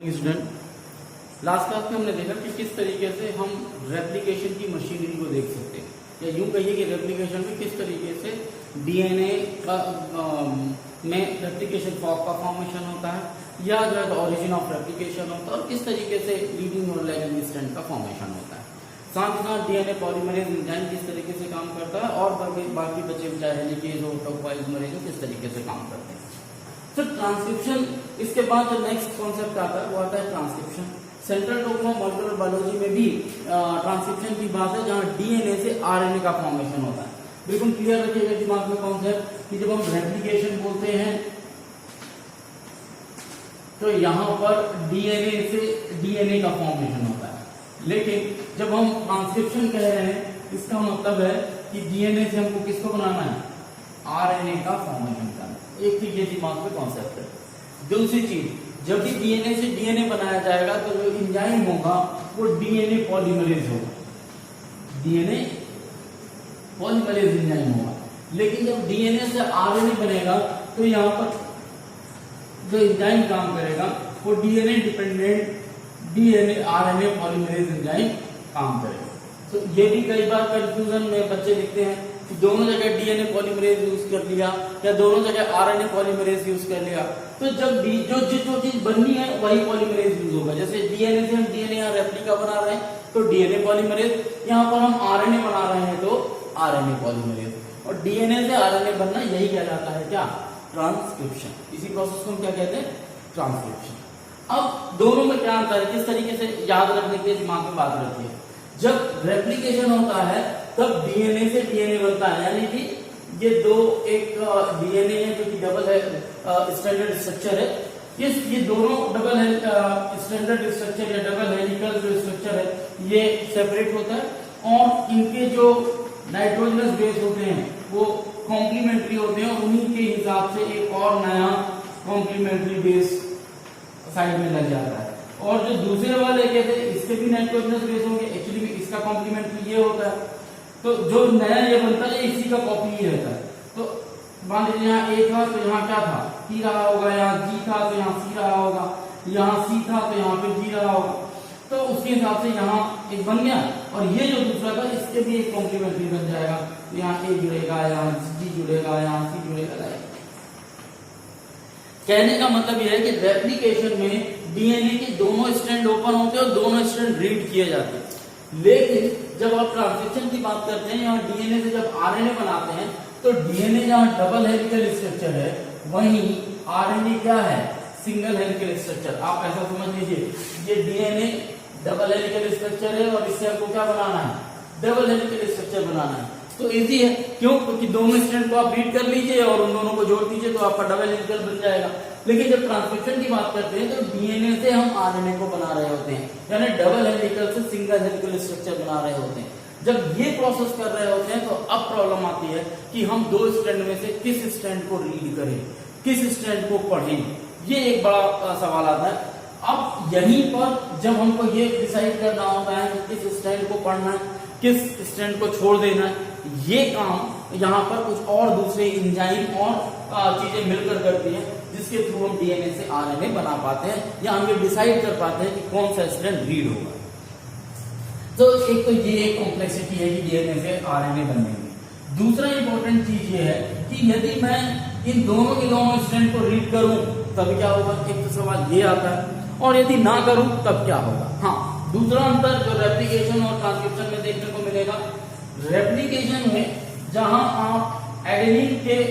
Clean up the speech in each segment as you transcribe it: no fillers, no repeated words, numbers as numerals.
Student, last class में हमने देखा कि किस तरीके से हम रेप्लिकेशन की मशीनरी को देख सकते हैं, या यूं कहिए कि रेप्लिकेशन में किस तरीके से डीएनए का में रेप्लिकेशन फॉर्क का फॉर्मेशन होता है, या जो है ओरिजिन ऑफ रेप्लिकेशन होता है, और किस तरीके से लीडिंग और लैगिंग स्ट्रैंड का फॉर्मेशन होता है। साथ ही साथ डीएनए पॉलीमरेज एंजाइम किस तरीके से काम करता है, और बाकी बचे चाहे हेलिकेज हो, टॉकवाइज हो, किस तरीके से काम करते हैं। तो ट्रांसक्रिप्शन, इसके बाद जो नेक्स्ट कॉन्सेप्ट आता है वो आता है transcription. Central dogma molecular biology में भी ट्रांसक्रिप्शन की बात है, जहां डीएनए से आरएनए का फॉर्मेशन होता है। बिल्कुल क्लियर रखिएगा दिमाग में कॉन्सेप्ट कि जब हम रेप्लिकेशन बोलते हैं तो यहां पर डीएनए से डीएनए का फॉर्मेशन होता है, लेकिन जब हम ट्रांसक्रिप्शन कह रहे हैं इसका मतलब है कि डीएनए से हमको किसको बनाना है, आरएनए का फॉर्मेशन करना। एक चीज ये दिमाग में कॉन्सेप्ट है। दूसरी चीज, जब भी डीएनए से डीएनए बनाया जाएगा तो जो एंजाइम होगा वो डीएनए पॉलीमरेज होगा, डीएनए पॉलीमरेज एंजाइम होगा। लेकिन जब डीएनए से आरएनए बनेगा तो यहाँ पर जो एंजाइम काम करेगा वो DNA dependent DNA RNA polymerase enzyme काम करेगा। तो ये भी कई बार कंफ्यूजन में बच्चे लिखते हैं कि दोनों जगह डीएनए पॉलीमरेज यूज कर लिया या दोनों जगह आरएनए पॉलीमरेज यूज कर लिया। तो जब भी जो चीज बननी है वही पॉलीमरेज यूज होगा। जैसे डीएनए से हम डीएनए यहाँ रेप्लिका बना रहे हैं तो डीएनए पॉलीमरेज, यहाँ पर हम आरएनए बना रहे हैं तो आरएनए पॉलीमरेज। और डीएनए से आरएनए बनना यही कहलाता है क्या, ट्रांसक्रिप्शन। इसी प्रोसेस को हम क्या कहते हैं, ट्रांसक्रिप्शन। अब दोनों में क्या अंतर है, किस तरीके से याद रखने के लिए दिमाग में बात रखिए। जब रेप्लिकेशन होता है तब डीएनए से डीएनए बनता है, यानी कि ये दो एक डीएनए है जो कि डबल है स्टैंडर्ड स्ट्रक्चर है, ये दोनों डबल है स्टैंडर्ड स्ट्रक्चर या डबल हेलिकल जो स्ट्रक्चर है ये सेपरेट होता है, और इनके जो नाइट्रोजनस बेस होते हैं वो कॉम्प्लीमेंट्री होते हैं, और उन्हीं के हिसाब से एक और नया कॉम्प्लीमेंट्री बेस साइड में लग जाता है। और जो दूसरे वाले कहते हैं इसके भी नाइट्रोजनस बेस होंगे, एक्चुअली इसका कॉम्प्लीमेंट्री ये होता है, तो जो नया ये बनता है इसी का कॉपी ही रहता है। तो मान लीजिए यहाँ ए था तो यहाँ क्या था, सी रहा होगा, यहाँ जी था तो यहाँ सी रहा होगा, यहाँ सी था तो यहाँ पे जी रहा होगा। तो उसके हिसाब से यहाँ एक बन गया, और ये जो दूसरा था इसके भी एक कॉम्प्लीमेंट्री बन जाएगा। यहाँ ए जुड़ेगा, यहाँ जी जुड़ेगा, यहाँ सी जुड़ेगा। कहने का मतलब यह है कि रेप्लिकेशन में डीएनए के दोनों स्ट्रैंड ओपन होते हैं और दोनों स्ट्रैंड रीड किए जाते हैं। लेकिन जब आप ट्रांसक्रिप्शन की बात करते हैं, यहाँ डीएनए से जब आरएनए बनाते हैं तो डीएनए जहाँ डबल हेलिकल स्ट्रक्चर है वहीं आरएनए क्या है, सिंगल हेलिकल स्ट्रक्चर। आप ऐसा समझ लीजिए ये डीएनए डबल हेलिकल स्ट्रक्चर है और इससे आपको क्या बनाना है, डबल हेलिकल स्ट्रक्चर बनाना है। तो इजी है, क्यों, क्योंकि दोनों स्ट्रैंड को आप रीड कर लीजिए और उन दोनों को जोड़ दीजिए तो आपका डबल हेलिकल बन जाएगा। लेकिन जब ट्रांसक्रिप्शन की बात करते हैं तो डीएनए से हम आरएनए को बना रहे होते हैं, यानी डबल हेलिकल से सिंगल हेलिकल स्ट्रक्चर बना रहे होते हैं। जब ये प्रोसेस कर रहे होते हैं तो अब प्रॉब्लम आती है कि हम दो स्ट्रैंड में से किस स्ट्रैंड को रीड करें, किस स्ट्रैंड को पढ़ें, ये एक बड़ा सवाल आता है। अब यहीं पर जब हमको ये डिसाइड करना होता है कि किस स्ट्रैंड को पढ़ना है, किस स्ट्रैंड को छोड़ देना है, ये काम यहाँ पर कुछ और दूसरे एंजाइम और चीजें मिलकर करती हैं, जिसके थ्रू हम डीएनए से आरएनए बना पाते हैं, या हम ये डिसाइड कर पाते हैं कि कौन सा स्ट्रैंड रीड होगा। तो एक तो ये एक कॉम्प्लेक्सिटी है कि डीएनए से आरएनए बनने में। दूसरा इंपॉर्टेंट चीज ये है कि यदि मैं इन दोनों के दोनों स्ट्रैंड को रीड करूं तब क्या होगा, एक तो सवाल ये आता है, और यदि ना करूं तब क्या होगा। हाँ, दूसरा अंतर जो रेप्लिकेशन और ट्रांसक्रिप्शन में देखने को मिलेगा, रेप्लिकेशन में जहां आप एडेनिन के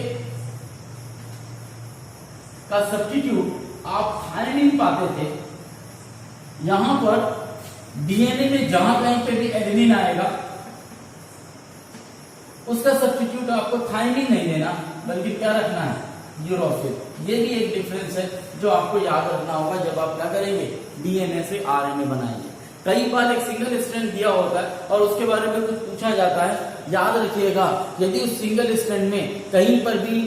का सब्स्टिट्यूट आप थायमिन पाते थे, यहां पर डीएनए में जहां कहीं पे भी एडेनिन आएगा उसका सब्स्टिट्यूट आपको थायमिन नहीं देना, बल्कि क्या रखना है, यूरोसिल। ये भी एक डिफरेंस है जो आपको याद रखना होगा जब आप क्या करेंगे, डीएनए से आरएनए बनाएंगे। कई बार एक सिंगल स्ट्रैंड दिया होता है और उसके बारे में कुछ पूछा जाता है, याद रखिएगा यदि उस सिंगल स्ट्रैंड में कहीं पर भी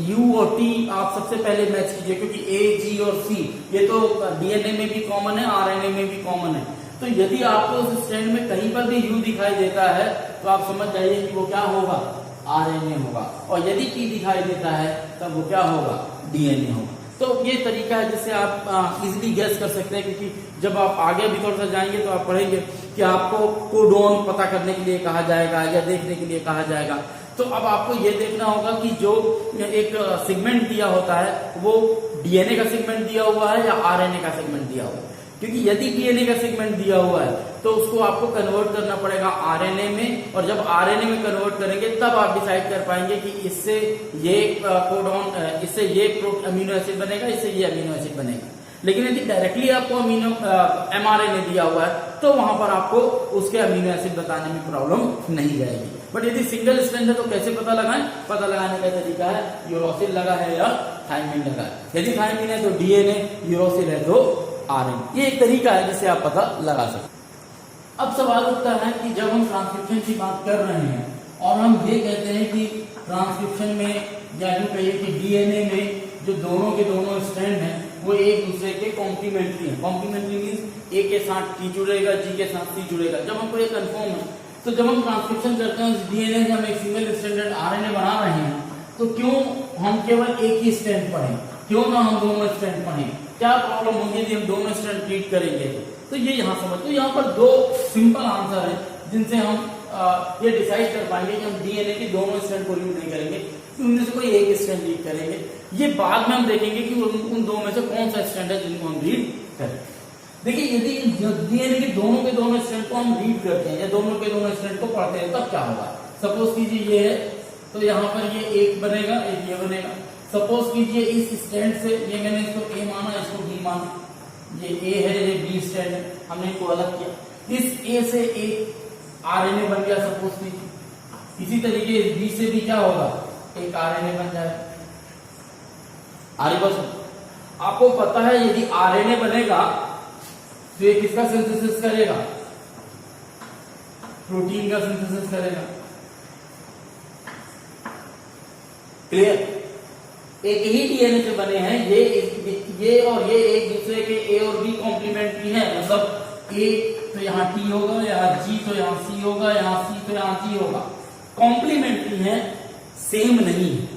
यू और टी आप सबसे पहले मैच कीजिए, क्योंकि ए, जी और सी ये तो डीएनए में भी कॉमन है, आरएनए में भी कॉमन है। तो यदि आपको उस स्ट्रैंड में कहीं पर भी यू दिखाई देता है तो आप समझ जाइए कि वो क्या होगा, आरएनए होगा, और यदि टी दिखाई देता है तब वो क्या होगा, डीएनए होगा। तो ये तरीका है जिससे आप इजीली गैस कर सकते हैं, क्योंकि जब आप आगे भी थोड़ा सा जाएंगे तो आप पढ़ेंगे कि आपको कोडोन पता करने के लिए कहा जाएगा या देखने के लिए कहा जाएगा। तो अब आपको ये देखना होगा कि जो एक सेगमेंट दिया होता है वो डीएनए का सेगमेंट दिया हुआ है या आरएनए का सेगमेंट दिया हुआ है। क्योंकि यदि डीएनए का सेगमेंट दिया हुआ है तो उसको आपको कन्वर्ट करना पड़ेगा आरएनए में, और जब आरएनए में कन्वर्ट करेंगे तब आप डिसाइड कर पाएंगे कि इससे ये कोडोन, इससे ये अमीनो एसिड बनेगा, इससे ये अमीनो एसिड बनेगा। लेकिन यदि डायरेक्टली आपको एमआरएनए दिया हुआ है तो वहां पर आपको उसके अमीनो एसिड बताने में प्रॉब्लम नहीं जाएगी। बट यदि सिंगल स्ट्रैंड है तो कैसे पता लगाएं? पता लगाने का तरीका है यूरोसिल लगा है या थायमिन लगा है। यदि थायमिन है तो डीएनए, यूरोसिल है तो आरएनए। ये एक तरीका है जिससे आप पता लगा सकते। अब सवाल उठता है कि जब हम ट्रांसक्रिप्शन की बात कर रहे हैं और हम ये कहते हैं कि ट्रांसक्रिप्शन में या यूं कहिए कि डीएनए में जो दोनों के दोनों स्ट्रैंड हैं वो एक दूसरे के कॉम्प्लीमेंट्री हैं। कॉम्प्लीमेंट्री मीन्स ए के साथ टी जुड़ेगा, जी के साथ सी जुड़ेगा। जब हमको ये कंफर्म है तो जब हम ट्रांसक्रिप्शन करते हैं डीएनए से हम एक सिंगल स्ट्रैंडेड आरएनए बना रहे हैं तो क्यों हम केवल एक ही स्ट्रैंड पढ़ें, क्यों ना हम दोनों स्ट्रैंड पढ़ें? क्या प्रॉब्लम होगी यदि हम दोनों स्ट्रैंड ट्रीट करेंगे? तो ये यहाँ समझ, तो यहाँ पर दो सिंपल आंसर है जिनसे हम ये डिसाइड कर पाएंगे कि हम डीएनए के दोनों स्ट्रैंड को रीड नहीं करेंगे, उनमें से कोई एक स्ट्रैंड रीड करेंगे। ये बाद में हम देखेंगे कि उन दो में से कौन सा स्ट्रैंड है जिनको हम रीड करें। देखिए यदि डीएनए के दोनों स्ट्रैंड को हम रीड करते हैं या दोनों के दोनों स्ट्रैंड को पढ़ते हैं तब क्या होगा? सपोज कीजिए ये है तो यहाँ पर ये एक बनेगा, एक ये बनेगा। सपोज कीजिए इस स्ट्रैंड से ये मैंने इसको ए माना, इसको बी माना, ये ए है, ये बी स्ट्रैंड है, हमने इसको अलग किया। इस ए से एक आरएनए बन गया सपोज कीजिए। इसी तरीके इस बी से भी क्या होगा? एक आरएनए बन जाएगा। आगे बस आपको पता है यदि आरएनए बनेगा तो ये किसका सिंथेसिस करेगा? प्रोटीन का सिंथेसिस करेगा। क्लियर? एक ही डीएनए से बने हैं, ये और ये एक दूसरे के ए और बी कॉम्प्लीमेंट्री हैं। मतलब ए तो यहाँ टी होगा, यहाँ जी तो यहाँ सी होगा, यहाँ सी तो यहाँ जी होगा। कॉम्प्लीमेंट्री है, सेम नहीं है।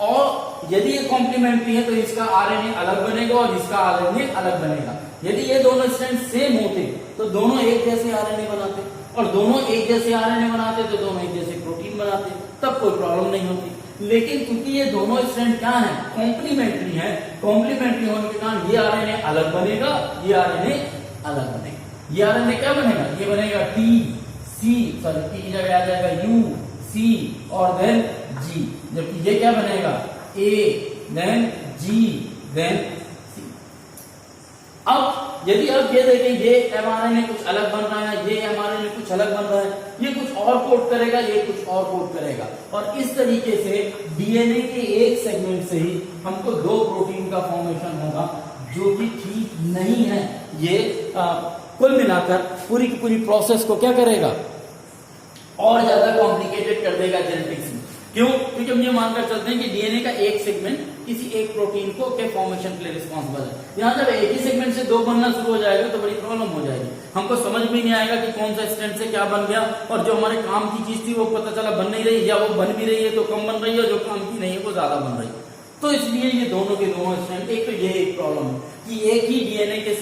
और यदि ये कॉम्प्लीमेंट्री है तो इसका आरएनए अलग बनेगा और इसका आरएनए अलग बनेगा। यदि ये दोनों स्ट्रैंड सेम होते तो दोनों एक जैसे आरएनए बनाते, और दोनों एक जैसे आरएनए बनाते तो दोनों एक जैसे प्रोटीन बनाते, तब कोई प्रॉब्लम नहीं होती। लेकिन क्योंकि ये दोनों स्ट्रैंड क्या है? कॉम्प्लीमेंट्री है। कॉम्प्लीमेंट्री होने के कारण ये आरएनए अलग बनेगा, ये आरएनए अलग बनेगा। ये आरएनए क्या बनेगा? ये बनेगा टी सी, सॉरी टी की जगह आ जाएगा यू सी और देन जी, जबकि ये क्या बनेगा? ए देन जी देन सी। अब यदि आप ये देखें ये एमआरएनए कुछ अलग बन रहा है, ये एमआरएनए कुछ अलग बन रहा है, ये कुछ और कोड करेगा, ये कुछ और कोड करेगा, और इस तरीके से डीएनए के एक सेगमेंट से ही हमको दो प्रोटीन का फॉर्मेशन होगा, जो कि ठीक नहीं है। ये कुल मिलाकर पूरी की पूरी प्रोसेस को क्या करेगा? और ज्यादा कॉम्प्लिकेटेड कर देगा जेनेटिक्स में। क्यों? क्योंकि हम ये मानकर चलते हैं कि डीएनए का एक सेगमेंट किसी एक प्रोटीन को के फॉर्मेशन के लिए रिस्पॉन्सिबल है। यहाँ जब एक ही सेगमेंट से दो बनना शुरू हो जाएगा तो बड़ी प्रॉब्लम हो जाएगी। हमको समझ भी नहीं आएगा कि कौन सा स्ट्रैंड से क्या बन गया, और जो हमारे काम की चीज थी वो पता चला बन नहीं रही, या वो बन भी रही है तो कम बन रही है, और जो काम की नहीं है वो ज्यादा बन रही है। तो इसलिए ये दोनों के दोनों स्ट्रैंड, एक तो ये एक प्रॉब्लम है कि एक ही डीएनए के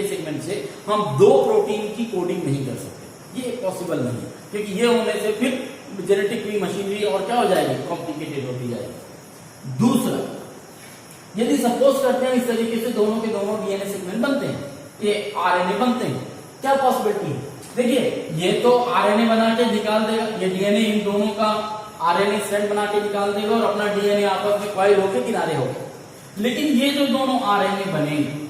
सेगमेंट से हम दो प्रोटीन की कोडिंग नहीं कर सकते। ये पॉसिबल नहीं है, क्योंकि ये होने से फिर जेनेटिक मशीनरी और क्या हो जाएगी? कॉम्प्लिकेटेड होती जाएगी। दूसरा, यदि सपोज करते हैं इस तरीके से दोनों के दोनों डीएनए सेगमेंट बनते हैं, ये आरएनए बनते हैं, क्या पॉसिबिलिटी है? देखिए ये तो आरएनए बना के निकाल देगा, ये डीएनए इन दोनों का आरएनए स्ट्रैंड बना के निकाल देगा और अपना डीएनए आपस में कॉइल होकर किनारे होगा। लेकिन ये जो दोनों आरएनए बनेंगे,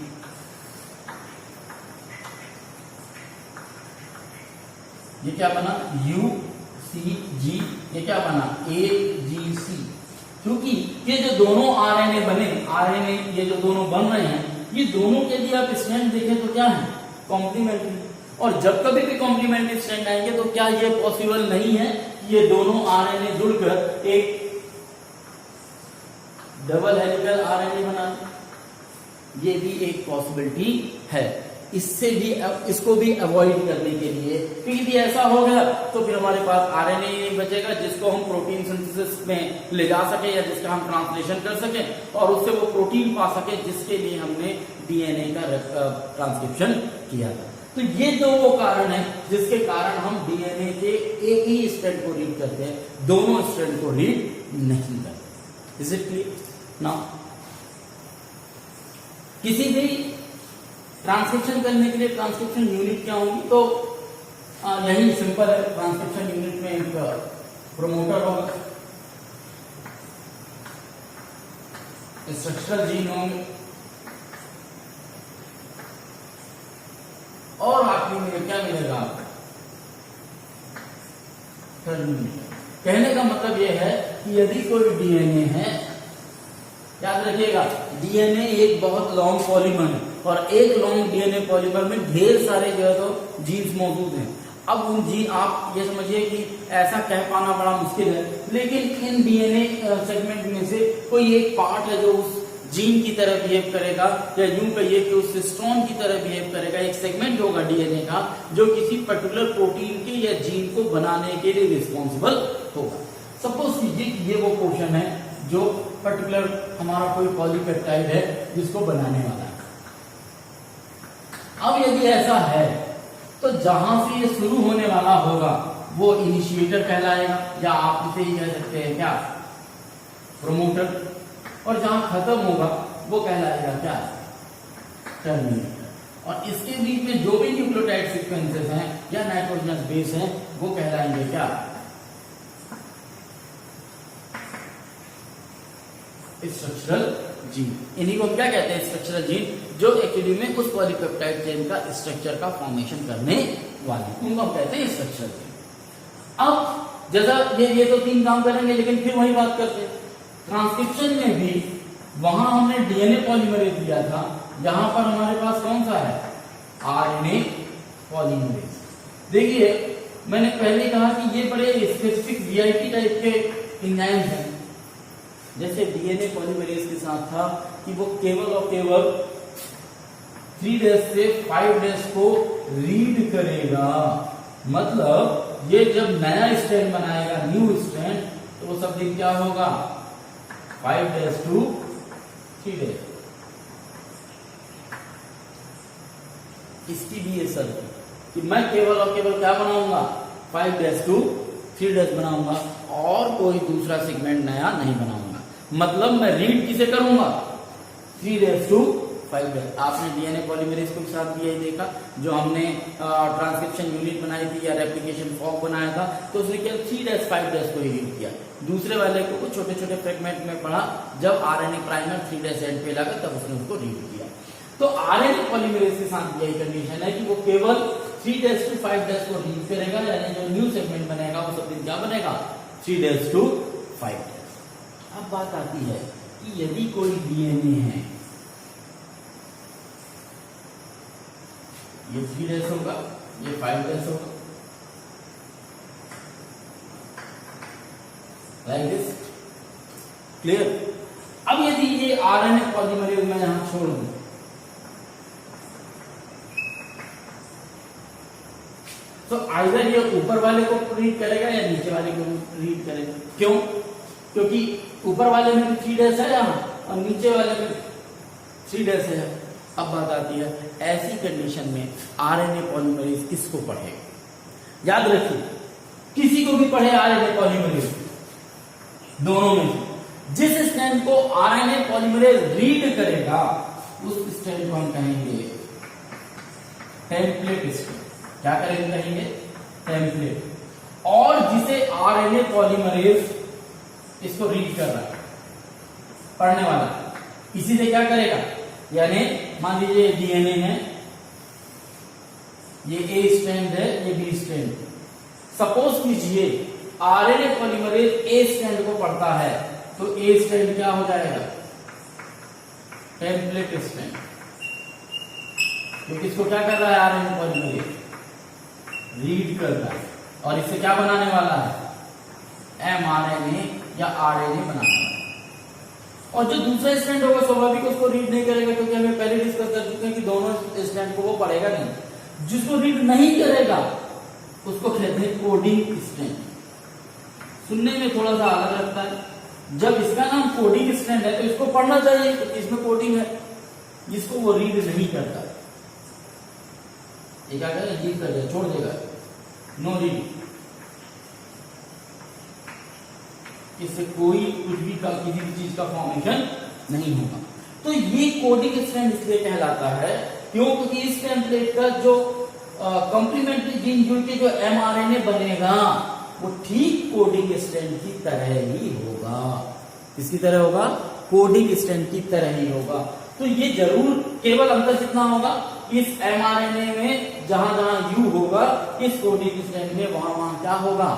ये क्या बना? यू सी जी, ये क्या बना? ए जी सी। क्योंकि ये जो दोनों आरएनए बने, आरएनए ये जो दोनों बन रहे हैं, ये दोनों के लिए आप स्ट्रैंड देखें तो क्या है? कॉम्प्लीमेंट्री। और जब कभी भी कॉम्प्लीमेंट्री स्ट्रैंड आएंगे तो क्या ये पॉसिबल नहीं है ये दोनों आरएनए जुड़कर एक डबल हेलिकल आरएनए बना? ये भी एक पॉसिबिलिटी है। इससे भी इसको भी अवॉइड करने के लिए, क्योंकि यदि ऐसा हो गया तो फिर हमारे पास आरएनए नहीं बचेगा जिसको हम प्रोटीन सिंथेसिस में ले जा सके या जिसका हम ट्रांसलेशन कर सके और उससे वो प्रोटीन पा सके जिसके लिए हमने डीएनए का ट्रांसक्रिप्शन किया था। तो ये दो वो कारण है जिसके कारण हम डीएनए के एक ही स्ट्रैंड को रीड करते हैं, दोनों स्ट्रैंड को रीड नहीं करते। Is it clear? नाउ किसी भी ट्रांसक्रिप्शन करने के लिए ट्रांसक्रिप्शन यूनिट क्या होगी? तो यही सिंपल है। ट्रांसक्रिप्शन यूनिट में एक प्रोमोटर होगा, स्ट्रक्चरल जीन होंगे और आखिरी में क्या मिलेगा आपको? टर्मिनेटर। कहने का मतलब यह है कि यदि कोई डीएनए है, याद रखिएगा डीएनए एक बहुत लॉन्ग पॉलीमर है और एक लॉन्ग डीएनए पॉलीमर में ढेर सारे जो है तो जीन्स मौजूद हैं। अब उन जीन, आप ये समझिए कि ऐसा कह पाना बड़ा मुश्किल है, लेकिन इन डीएनए सेगमेंट में से कोई एक पार्ट है जो उस जीन की तरह बिहेव करेगा, या यूं कहिए कि उस सिस्टोन की तरह बिहेव करेगा। एक सेगमेंट होगा डीएनए का जो किसी पर्टिकुलर प्रोटीन के या जीन को बनाने के लिए रिस्पॉन्सिबल होगा। सपोज कीजिए कि ये वो पोर्शन है जो पर्टिकुलर हमारा कोई पॉलीपेप्टाइड है जिसको बनाने वाला है। अब यदि ऐसा है तो जहां से ये शुरू होने वाला होगा वो इनिशिएटर कहलाएगा, या आप इसे ही कह सकते हैं क्या? प्रोमोटर। और जहां खत्म होगा वो कहलाएगा क्या? टर्मिनेटर। और इसके बीच में जो भी न्यूक्लियोटाइड सीक्वेंसेस हैं या नाइट्रोजनस बेस हैं वो कहलाएंगे क्या? Structural gene. इन्हीं को क्या कहते हैं? स्ट्रक्चरल जीन, जो एक्चुअली में उस पॉलीपेप्टाइड चेन का स्ट्रक्चर का फॉर्मेशन करने वाले, उनको हम कहते हैं स्ट्रक्चरल जीन। अब जैसा ये तो तीन काम करेंगे, लेकिन फिर वही बात करते हैं ट्रांसक्रिप्शन में भी। वहां हमने डीएनए पॉलीमरेज दिया था, जहां पर हमारे पास कौन सा है? RNA polymerase. देखिए मैंने पहले कहा कि ये बड़े स्पेसिफिक वीआईपी टाइप के एंजाइम्स हैं। जैसे डीएनए पॉलीमरेज के साथ था कि वो केवल और केवल 3 डेज से 5 डेज को रीड करेगा। मतलब ये जब नया स्ट्रैंड बनाएगा, न्यू स्ट्रैंड, तो वो सब दिन क्या होगा? 5 days to 3 days। इसकी भी ये शर्त है कि मैं केवल और केवल क्या बनाऊंगा? 5 days to 3 days बनाऊंगा और कोई दूसरा सेगमेंट नया नहीं बनाऊंगा। मतलब मैं रीड किसे करूंगा? 3 days to 5 days। आपने डीएनए पॉलीमरेज को साथ भी यही देखा, जो हमने ट्रांसक्रिप्शन यूनिट बनाई थी या रेप्लिकेशन फॉर्क बनाया था, तो उसने केवल 3 days 5 days को ही रीड किया। दूसरे वाले को छोटे छोटे फ्रेगमेंट में पढ़ा, जब आरएनए प्राइमर 3 days एंड पे लगा तब उसने उसको रीड किया। तो आरएनए पॉलीमरेज के साथ यही कंडीशन है कि वो केवल 3 days to 5 days को रीड करेगा, यानी जो न्यू सेगमेंट बनेगा वो सब दिन क्या बनेगा? 3 days to 5 days। अब बात आती है कि यदि कोई डीएनए है, ये 3 days होगा, ये 5 days होगा, लाइक दिस। क्लियर? अब यदि ये आरएनए पॉलीमरेज मैं यहां छोड़ दूं, तो आइदर ये ऊपर वाले को रीड करेगा या नीचे वाले को रीड करेगा। क्यों? क्योंकि ऊपर वाले में 3 days है यहां और नीचे वाले में 3 days है। अब बात आती है, ऐसी कंडीशन में आरएनए पॉलीमरेज किसको पढ़ेगा? याद रखिए, किसी को भी पढ़े आरएनए पॉलीमरेज, दोनों में जिस स्ट्रैंड को आरएनए पॉलीमरेज रीड करेगा उस स्ट्रैंड को हम कहेंगे टेम्पलेट स्ट्रैंड। क्या कहेंगे? टेम्पलेट। और जिसे आरएनए पॉलीमरेज इसको रीड कर रहा है, पढ़ने वाला, इसी से क्या करेगा? यानी मान लीजिए डीएनए है, ये ए स्ट्रैंड है, ये बी स्ट्रैंड। सपोज कीजिए आरएनए पॉलीमरेज ए स्ट्रैंड को पढ़ता है, तो ए स्ट्रैंड क्या हो जाएगा? Template strand. क्योंकि इसको क्या कर रहा है? आरएनए पॉलीमरेज रीड कर रहा है, और इससे क्या बनाने वाला है? एमआरएनए या आरएनए बनाने वाला है। और जो दूसरा स्टैंड होगा स्वाभाविक उसको रीड नहीं करेगा, क्योंकि हमें पहले डिस्कस कर चुके हैं कि दोनों स्टैंड को वो पढ़ेगा नहीं। जिसको रीड नहीं करेगा उसको कहते हैं कोडिंग स्टैंड। सुनने में थोड़ा सा अलग लगता है। जब इसका नाम कोडिंग स्टैंड है तो इसको पढ़ना चाहिए क्योंकि इसमें कोडिंग है। जिसको वो रीड नहीं करता ये क्या करेगा, लीव कर देगा, छोड़ देगा, नो रीड, इससे कोई कुछ भी किसी भी चीज का फॉर्मेशन नहीं होगा। तो ये कोडिंग स्टैंड इसलिए कहलाता है क्योंकि इस टेम्पलेट का जो कॉम्प्लीमेंट्री जीन जुड़ के जो mRNA बनेगा वो ठीक कोडिंग स्टैंड की तरह ही होगा। किसकी तरह होगा? कोडिंग स्टैंड की तरह ही होगा। तो ये जरूर केवल अंतर कितना होगा, इस mRNA में जहां जहां U होगा इस कोडिंग स्टैंड में वहां वहां क्या होगा,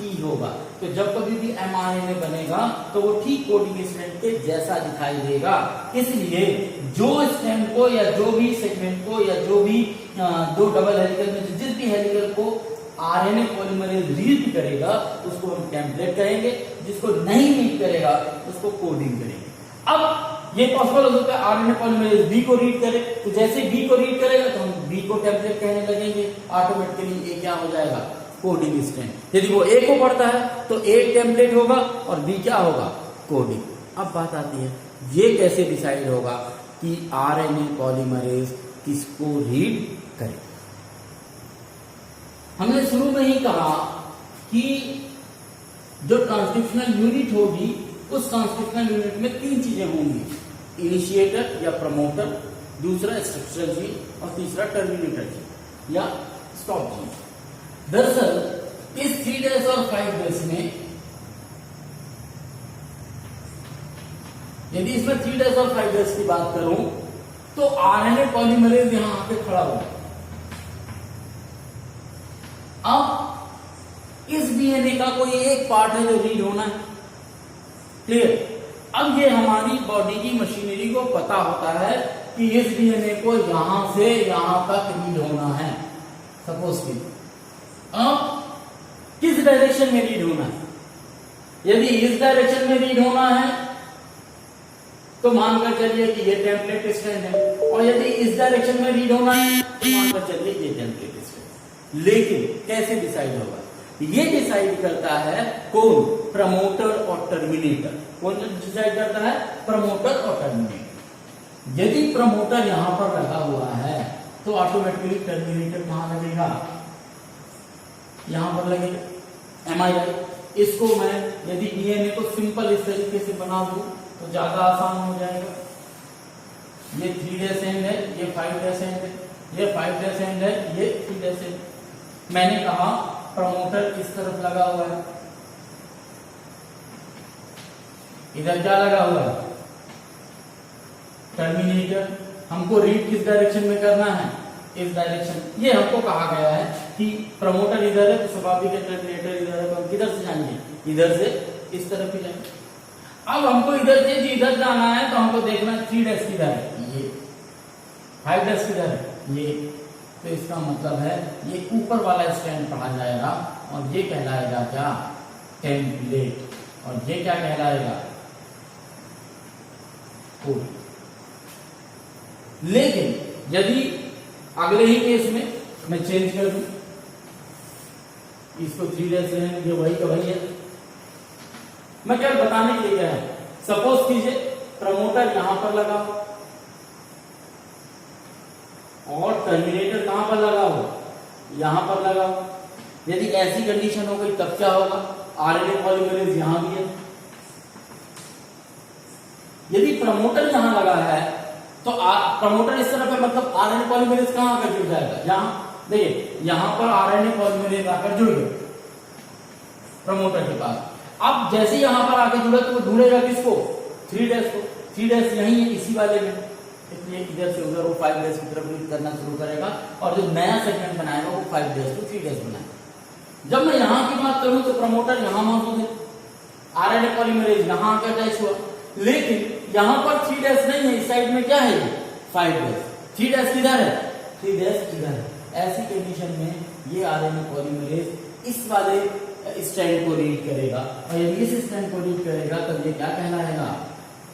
E होगा। तो जब कभी भी mRNA बनेगा तो वो ठीक कोडिंग स्टैंड के जैसा दिखाई देगा। इसलिए जो स्टैंड को या जो भी सेगमेंट को या जो भी दो डबल हेलिकल में जिस भी हेलिकल को आरएनए पॉलीमरेज रीड करेगा उसको हम टेम्पलेट कहेंगे, जिसको नहीं रीड करेगा उसको कोडिंग करेंगे। अब ये पॉसिबल हो सकता है आरएनए पॉलीमरेज बी को रीड करे, तो जैसे बी को रीड करेगा तो हम बी को टेम्पलेट कहने लगेंगे, ऑटोमेटिकली ये क्या हो जाएगा, कोडिंग स्टैंड। यदि वो ए को पढ़ता है तो ए टेम्पलेट होगा और बी क्या होगा, कोडिंग। अब बात आती है ये कैसे डिसाइड होगा कि आरएनए पॉलीमरेज किसको रीड करे। हमने शुरू में ही कहा कि जो ट्रांसक्रिप्शनल यूनिट होगी उस ट्रांसक्रिप्शनल यूनिट में तीन चीजें होंगी, इनिशिएटर या प्रमोटर, दूसरा स्ट्रक्चरल जीन और तीसरा टर्मिनेटर जीन या स्टॉप जीन। दरअसल इस 3' और 5' में यदि इसमें 3' और 5' की बात करूं तो आरएनए पॉलीमरेज यहां आके खड़ा हुआ। अब इस डीएनए का कोई एक पार्ट है जो रीड होना है, क्लियर। अब ये हमारी बॉडी की मशीनरी को पता होता है कि इस डीएनए को यहां से यहां तक रीड होना है, सपोज की। अब किस डायरेक्शन में रीड होना है, यदि इस डायरेक्शन में रीड होना है तो मानकर चलिए कि ये टेम्पलेट स्टैंड है, और यदि इस डायरेक्शन में रीड होना है तो मानकर चलिए ये टेम्पलेट स्टैंड। लेकिन कैसे डिसाइड होगा, ये डिसाइड करता है कौन, प्रमोटर और टर्मिनेटर। कौन डिसाइड करता है, प्रमोटर और टर्मिनेटर। यदि प्रमोटर यहां पर लगा हुआ है तो ऑटोमेटिकली टर्मिनेटर कहां लगेगा, यहां पर लगेगा। एमआई इसको मैं यदि डीएनए को सिंपल इस तरीके से बना दूं तो ज्यादा आसान हो जाएगा। ये 3' एंड है, ये 5' एंड है, ये 5' एंड है, ये 3' एंड। मैंने कहा प्रमोटर इस तरफ लगा हुआ है, इधर क्या लगा हुआ है, टर्मिनेटर। हमको रीड किस डायरेक्शन में करना है, इस डायरेक्शन। ये हमको कहा गया है कि प्रमोटर इधर है तो स्वाभाविक है टर्मिनेटर इधर है, तो हम किधर से जाएंगे, इधर से इस तरफ ही जाएंगे। अब हमको इधर से इधर जाना है तो हमको देखना 3' किधर है, ये 5' किधर है, ये। तो इसका मतलब है ये ऊपर वाला स्टैंड पढ़ा जाएगा और ये कहलाएगा क्या, टेम्पलेट, और ये क्या कहलाएगा, कोड। लेकिन यदि अगले ही केस में मैं चेंज कर दूं, इसको 3' है, ये वही का वही है। मैं क्या बताने के लिए क्या है, सपोज कीजिए प्रमोटर यहां पर लगा और टर्मिनेटर कहां पर लगा हो, यहां पर लगा हो। यदि ऐसी कंडीशन हो गई तब क्या होगा, आरएनए पॉलीमरेज यहां भी है। यदि प्रमोटर यहां लगा है तो प्रमोटर इस तरफ है, मतलब आरएनए पॉलीमरेज कहां आकर जुड़ जाएगा, यहां। देखिए यहां पर आरएनए पॉलीमरेज आकर जुड़ गए प्रमोटर के पास। अब जैसे यहां पर आके जुड़ा तो वो ढूंढेगा किसको, 3' को। 3' यही है इसी वाले में, इसलिए इधर से उधर वो 5' की तरफ रीड करना शुरू करेगा और जो नया सेगमेंट बनाएगा वो 5' को 3' बनाएगा। जब मैं यहां की बात करूं तो प्रमोटर यहां मौजूद है, आरएनए पॉलीमरेज यहां आकर अटैच हुआ, लेकिन यहां पर 3' नहीं है, इस साइड में क्या है, 5'। 3' किधर है, 3' इधर है। ऐसी कंडीशन में ये आरएनए पॉलीमरेज इस वाले स्टैंड को रीड करेगा, और यदि इस स्टैंड को रीड करेगा तब ये क्या कहलाएगा,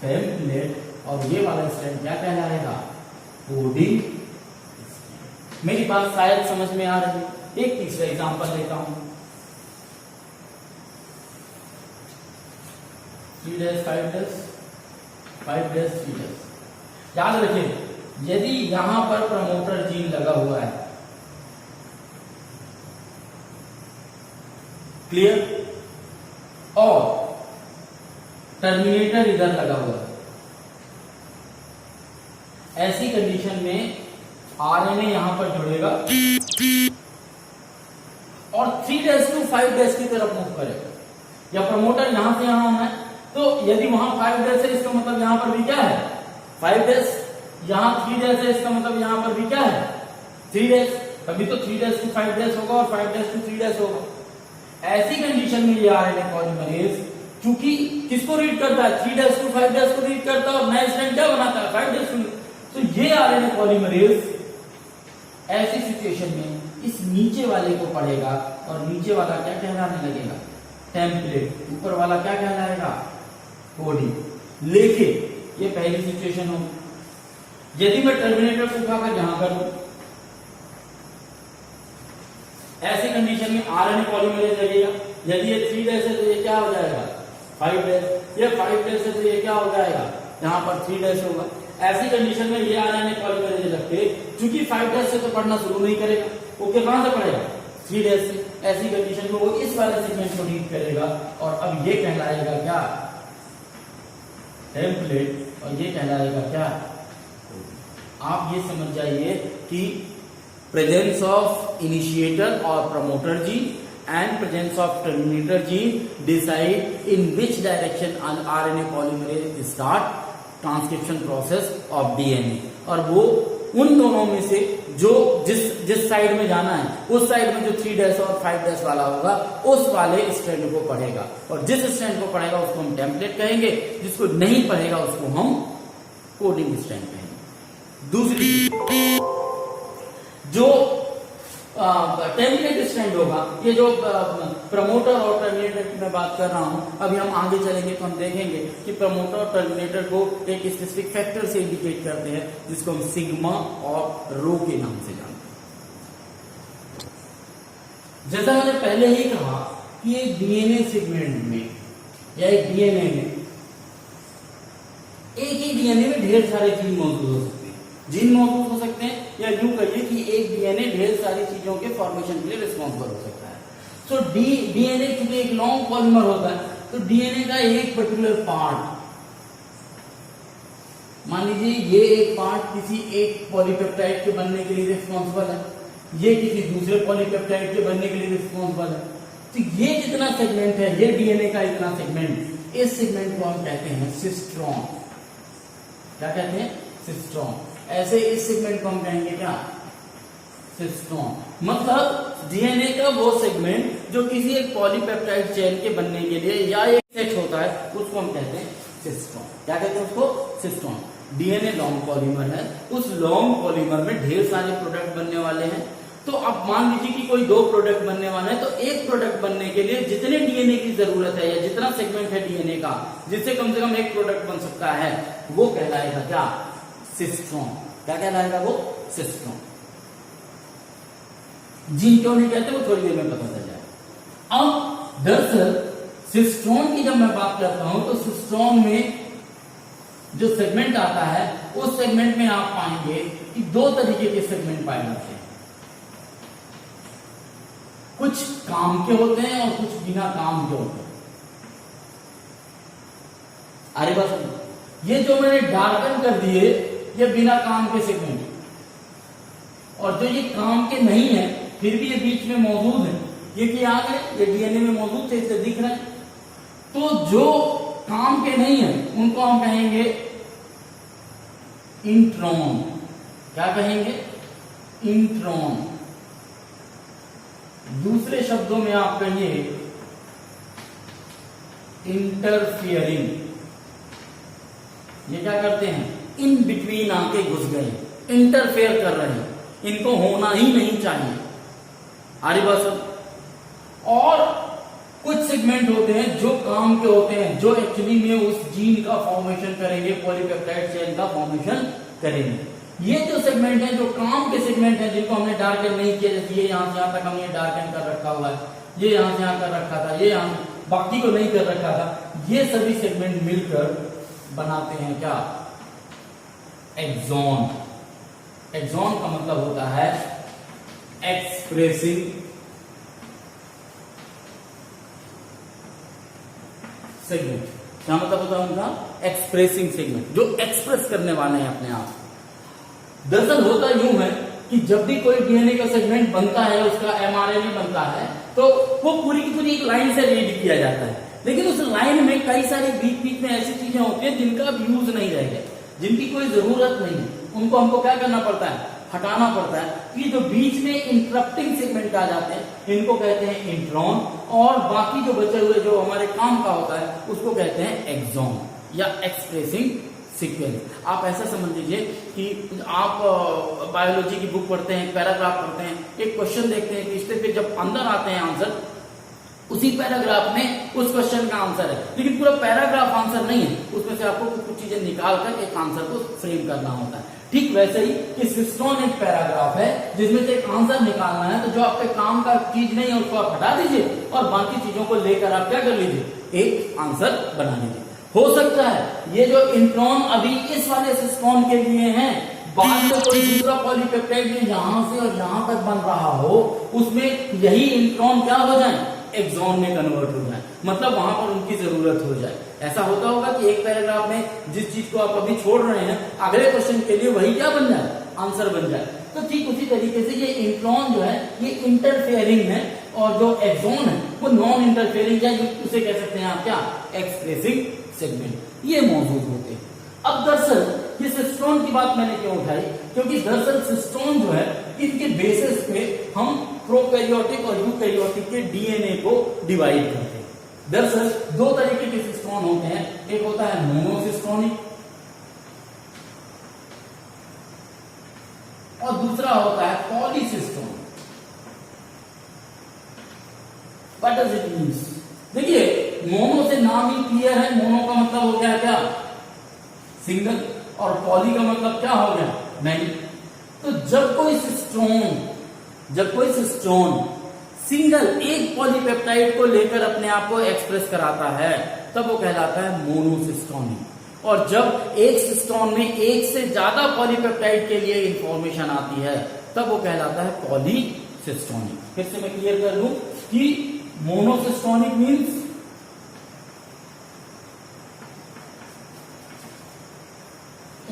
टेम्पलेट और ये वाला स्टैंड क्या कहलाएगा? कोडिंग। मेरी बात शायद समझ में आ रही है। एक तीसरा एग्जांपल लेता हूं, 3 5 3 याद रखें, यदि यहां पर प्रमोटर जीन लगा हुआ है, क्लियर, और टर्मिनेटर इधर लगा हुआ है, ऐसी कंडीशन में आरएनए यहां पर जुड़ेगा और 3' to 5' की तरफ मूव करेगा। या प्रमोटर यहां से यहां है, तो यदि वहां 5' है, इसका मतलब यहां पर भी क्या है? 5'। यहां 3' है, इसका मतलब यहां पर भी क्या है? 3'। तभी तो 3' to 5' होगा और 5' to 3' होगा। ऐसी कंडीशन में ये आरएनए पॉलीमरेज चूंकि किसको रीड करता है? 3' to 5' को रीड करता है और नया स्ट्रैंड क्या बनाता है? 5' to। तो ये आरएनए पॉलीमरेज ऐसी सिचुएशन में इस नीचे वाले को पढ़ेगा और नीचे वाला क्या कहलाने लगेगा? टेम्पलेट। ऊपर वाला क्या कहलाएगा? कोडिंग। लेकिन ये पहली सिचुएशन होगी। यदि मैं टर्मिनेटर को उठाकर यहां कर दूं, ऐसी कंडीशन में आरएनए पॉलीमरेज लगेगा। यदि ये 3' है तो ये क्या हो जाएगा? 5'। ये 5' है तो ये क्या हो जाएगा? यहां पर 3' होगा। ऐसी कंडीशन में ये आरएनए पॉलीमरेज लगते, चूंकि 5' से तो पढ़ना शुरू नहीं करेगा, ओके, कहां से पढ़ेगा? 3' से। ऐसी कंडीशन में वो इस वाले सेगमेंट को रीड करेगा और अब ये कहलाएगा क्या? टेम्पलेट। और ये कहलाएगा क्या? आप ये समझ जाइए कि प्रेजेंस ऑफ इनिशिएटर और promoter gene and presence of terminator gene decide in which direction RNA polymerase start transcription process of DNA. और वो उन दोनों में से जो जिस साइड में जाना है, उस साइड में जो 3' और 5' वाला होगा, उस वाले स्ट्रैंड को पढ़ेगा। और जिस स्ट्रैंड को पढ़ेगा उसको हम टेम्पलेट कहेंगे, जिसको नहीं पढ़ेगा उसको हम कोडिंग स्ट्रैंड कहेंगे। दूसरी, जो टेम्पलेट स्टैंड होगा, ये जो प्रमोटर और टर्मिनेटर की मैं बात कर रहा हूं, अभी हम आगे चलेंगे तो हम देखेंगे कि प्रमोटर और टर्मिनेटर को एक स्पेसिफिक फैक्टर से इंडिकेट करते हैं, जिसको हम सिग्मा और रो के नाम से जानते हैं। जैसा मैंने पहले ही कहा कि एक डीएनए सेगमेंट में या एक डीएनए में, एक ही डीएनए में ढेर सारे जीन मौजूद हो सकते हैं। जीन मौजूद हो सकते हैं, या यूं कहिए कि एक डीएनए ढेर सारी चीजों के फॉर्मेशन के लिए रिस्पॉन्सिबल हो सकता है। सो डीएनए क्योंकि एक लॉन्ग पॉलीमर होता है, तो डीएनए का एक पर्टिकुलर पार्ट, मान लीजिए ये एक पार्ट किसी एक पॉलीपेप्टाइड के बनने के लिए रिस्पॉन्सिबल है, ये किसी दूसरे पॉलीपेप्टाइड के बनने के लिए रिस्पॉन्सिबल है। तो ये जितना सेगमेंट है, ये डीएनए का इतना सेगमेंट, इस सेगमेंट को हम कहते हैं सिस्ट्रॉन। क्या कहते हैं? सिस्ट्रॉन। ऐसे इस सेगमेंट को हम कहेंगे क्या? सिस्ट्रॉन। मतलब डीएनए का वो सेगमेंट जो किसी एक पॉलीपेप्टाइड चेन के बनने के लिए या एक सेट होता है, उसको हम कहते हैं सिस्ट्रॉन। क्या कहते हैं उसको? सिस्ट्रॉन। डीएनए लॉन्ग पॉलीमर है, उस लॉन्ग पॉलीमर में ढेर सारे प्रोडक्ट बनने वाले हैं। तो अब मान लीजिए कि कोई 2 प्रोडक्ट बनने वाला है, तो एक प्रोडक्ट बनने के लिए जितने डीएनए की जरूरत है या जितना सेगमेंट है डीएनए का, जिससे कम से कम एक प्रोडक्ट बन सकता है, वो कहलाएगा क्या? सिस्ट्रॉन। क्या कहलाएगा वो? सिस्ट्रॉन। जीन क्यों नहीं कहते वो थोड़ी देर में पता चल जाएगा। अब दरअसल सिस्ट्रॉन की जब मैं बात करता हूं, तो सिस्ट्रॉन में जो सेगमेंट आता है, उस सेगमेंट में आप पाएंगे कि 2 तरीके के सेगमेंट पाए जाते हैं। कुछ काम के होते हैं और कुछ बिना काम के होते हैं। अरे बस ये जो मैंने डार्कन कर दिए, ये बिना काम के सेगमेंट, और जो ये काम के नहीं है फिर भी ये बीच में मौजूद है, ये क्या आ गए? ये डीएनए में मौजूद थे, इससे दिख रहे हैं। तो जो काम के नहीं है उनको हम कहेंगे इंट्रॉन। क्या कहेंगे? इंट्रॉन। दूसरे शब्दों में आप कहिए इंटरफियरिंग। ये क्या करते हैं? इन बिटवीन आके घुस गए, इंटरफेयर कर रहे हैं, इनको होना ही नहीं चाहिए। आरी बात। और कुछ सेगमेंट होते हैं जो काम के होते हैं, जो एक्चुअली में उस जीन का फॉर्मेशन करेंगे, पॉलीपेप्टाइड चेन का फॉर्मेशन करेंगे। ये जो सेगमेंट है, जो काम के सेगमेंट है, जिनको हमने डार्कन नहीं किया, जैसे ये यहां से यहां तक हमने डार्कन कर रखा हुआ है, ये यहां से यहां कर रखा था, ये यहां बाकी को नहीं कर रखा था, ये सभी सेगमेंट मिलकर बनाते हैं क्या? एक्सॉन। एक्सॉन का मतलब होता है एक्सप्रेसिंग सेगमेंट। क्या मतलब होता है उनका? एक्सप्रेसिंग सेगमेंट, जो एक्सप्रेस करने वाले हैं अपने आप। दरअसल होता यूं है कि जब भी कोई डीएनए का सेगमेंट बनता है, उसका एमआरएनए बनता है, तो वो पूरी की पूरी एक लाइन से रीड किया जाता है। लेकिन उस लाइन में कई सारी बीच बीच में ऐसी चीजें होती हैं जिनका अब यूज नहीं रह गया, जिनकी कोई जरूरत नहीं है, उनको क्या करना पड़ता है? हटाना पड़ता है। ये जो बीच में इंटरप्टिंग सेगमेंट आ जाते हैं, इनको कहते हैं इंट्रॉन, और बाकी जो बचे हुए जो हमारे काम का होता है उसको कहते हैं एक्सॉन या एक्सप्रेसिंग सीक्वेंस। आप ऐसा समझ लीजिए कि आप बायोलॉजी की बुक पढ़ते हैं, पैराग्राफ पढ़ते हैं, एक क्वेश्चन देखते हैं, तीसरे पे जब अंदर आते हैं आंसर, उसी पैराग्राफ में उस क्वेश्चन का आंसर है, लेकिन पूरा पैराग्राफ आंसर नहीं है, उसमें से आपको कुछ चीजें निकाल कर एक आंसर को फ्रेम करना होता है। ठीक वैसे ही कि सिस्टोन एक पैराग्राफ है जिसमें से एक आंसर निकालना है, तो जो आपके काम का चीज नहीं है उसको आप हटा दीजिए और बाकी चीजों को लेकर आप क्या कर लीजिए? एक आंसर बना लीजिए। हो सकता है ये जो इंट्रॉन अभी इस वाले सिस्टोन के लिए हैं, बाद में कोई दूसरा पॉलीपेप्टाइड यहां से और यहां तक बन रहा हो, उसमें यही इंट्रॉन क्या हो जाए? एक्सॉन में कन्वर्ट हो जाए, मतलब वहां पर उनकी जरूरत हो जाए। ऐसा होता होगा कि एक पैराग्राफ में जिस चीज को आप अभी छोड़ रहे हैं, अगले क्वेश्चन के लिए वही क्या बन जाए? आंसर बन जाए। तो ठीक उसी तरीके से ये इंट्रॉन जो है ये इंटरफेयरिंग है, और जो एक्सॉन है वो नॉन इंटरफेयरिंग है, उसे कह सकते हैं आप क्या? एक्सप्रेसिंग सेगमेंट, ये मौजूद होते हैं। अब दरअसल ये सिस्टोन की बात मैंने क्यों उठाई? क्योंकि दरअसल सिस्टोन जो है इनके बेसिस पे हम प्रोकैरियोटिक और यूकैरियोटिक के डीएनए को डिवाइड करते हैं। दरअसल दो तरीके के सिस्टोन होते हैं, एक होता है मोनोसिस्टोनिक और दूसरा होता है पॉलीसिस्टोनिक। What does it means? देखिए, मोनो से नाम ही क्लियर है, मोनो का मतलब हो गया क्या? सिंगल, और पॉली का मतलब क्या हो गया? मैनी। तो जब कोई सिस्टोन सिंगल एक पॉलीपेप्टाइड को लेकर अपने आप को एक्सप्रेस कराता है, तब वो कहलाता है मोनोसिस्टोनिक। और जब एक सिस्टोन में एक से ज्यादा पॉलीपेप्टाइड के लिए इंफॉर्मेशन आती है, तब वो कहलाता है पॉलीसिस्टोनिक। फिर से मैं क्लियर कर दूं कि monocistronic means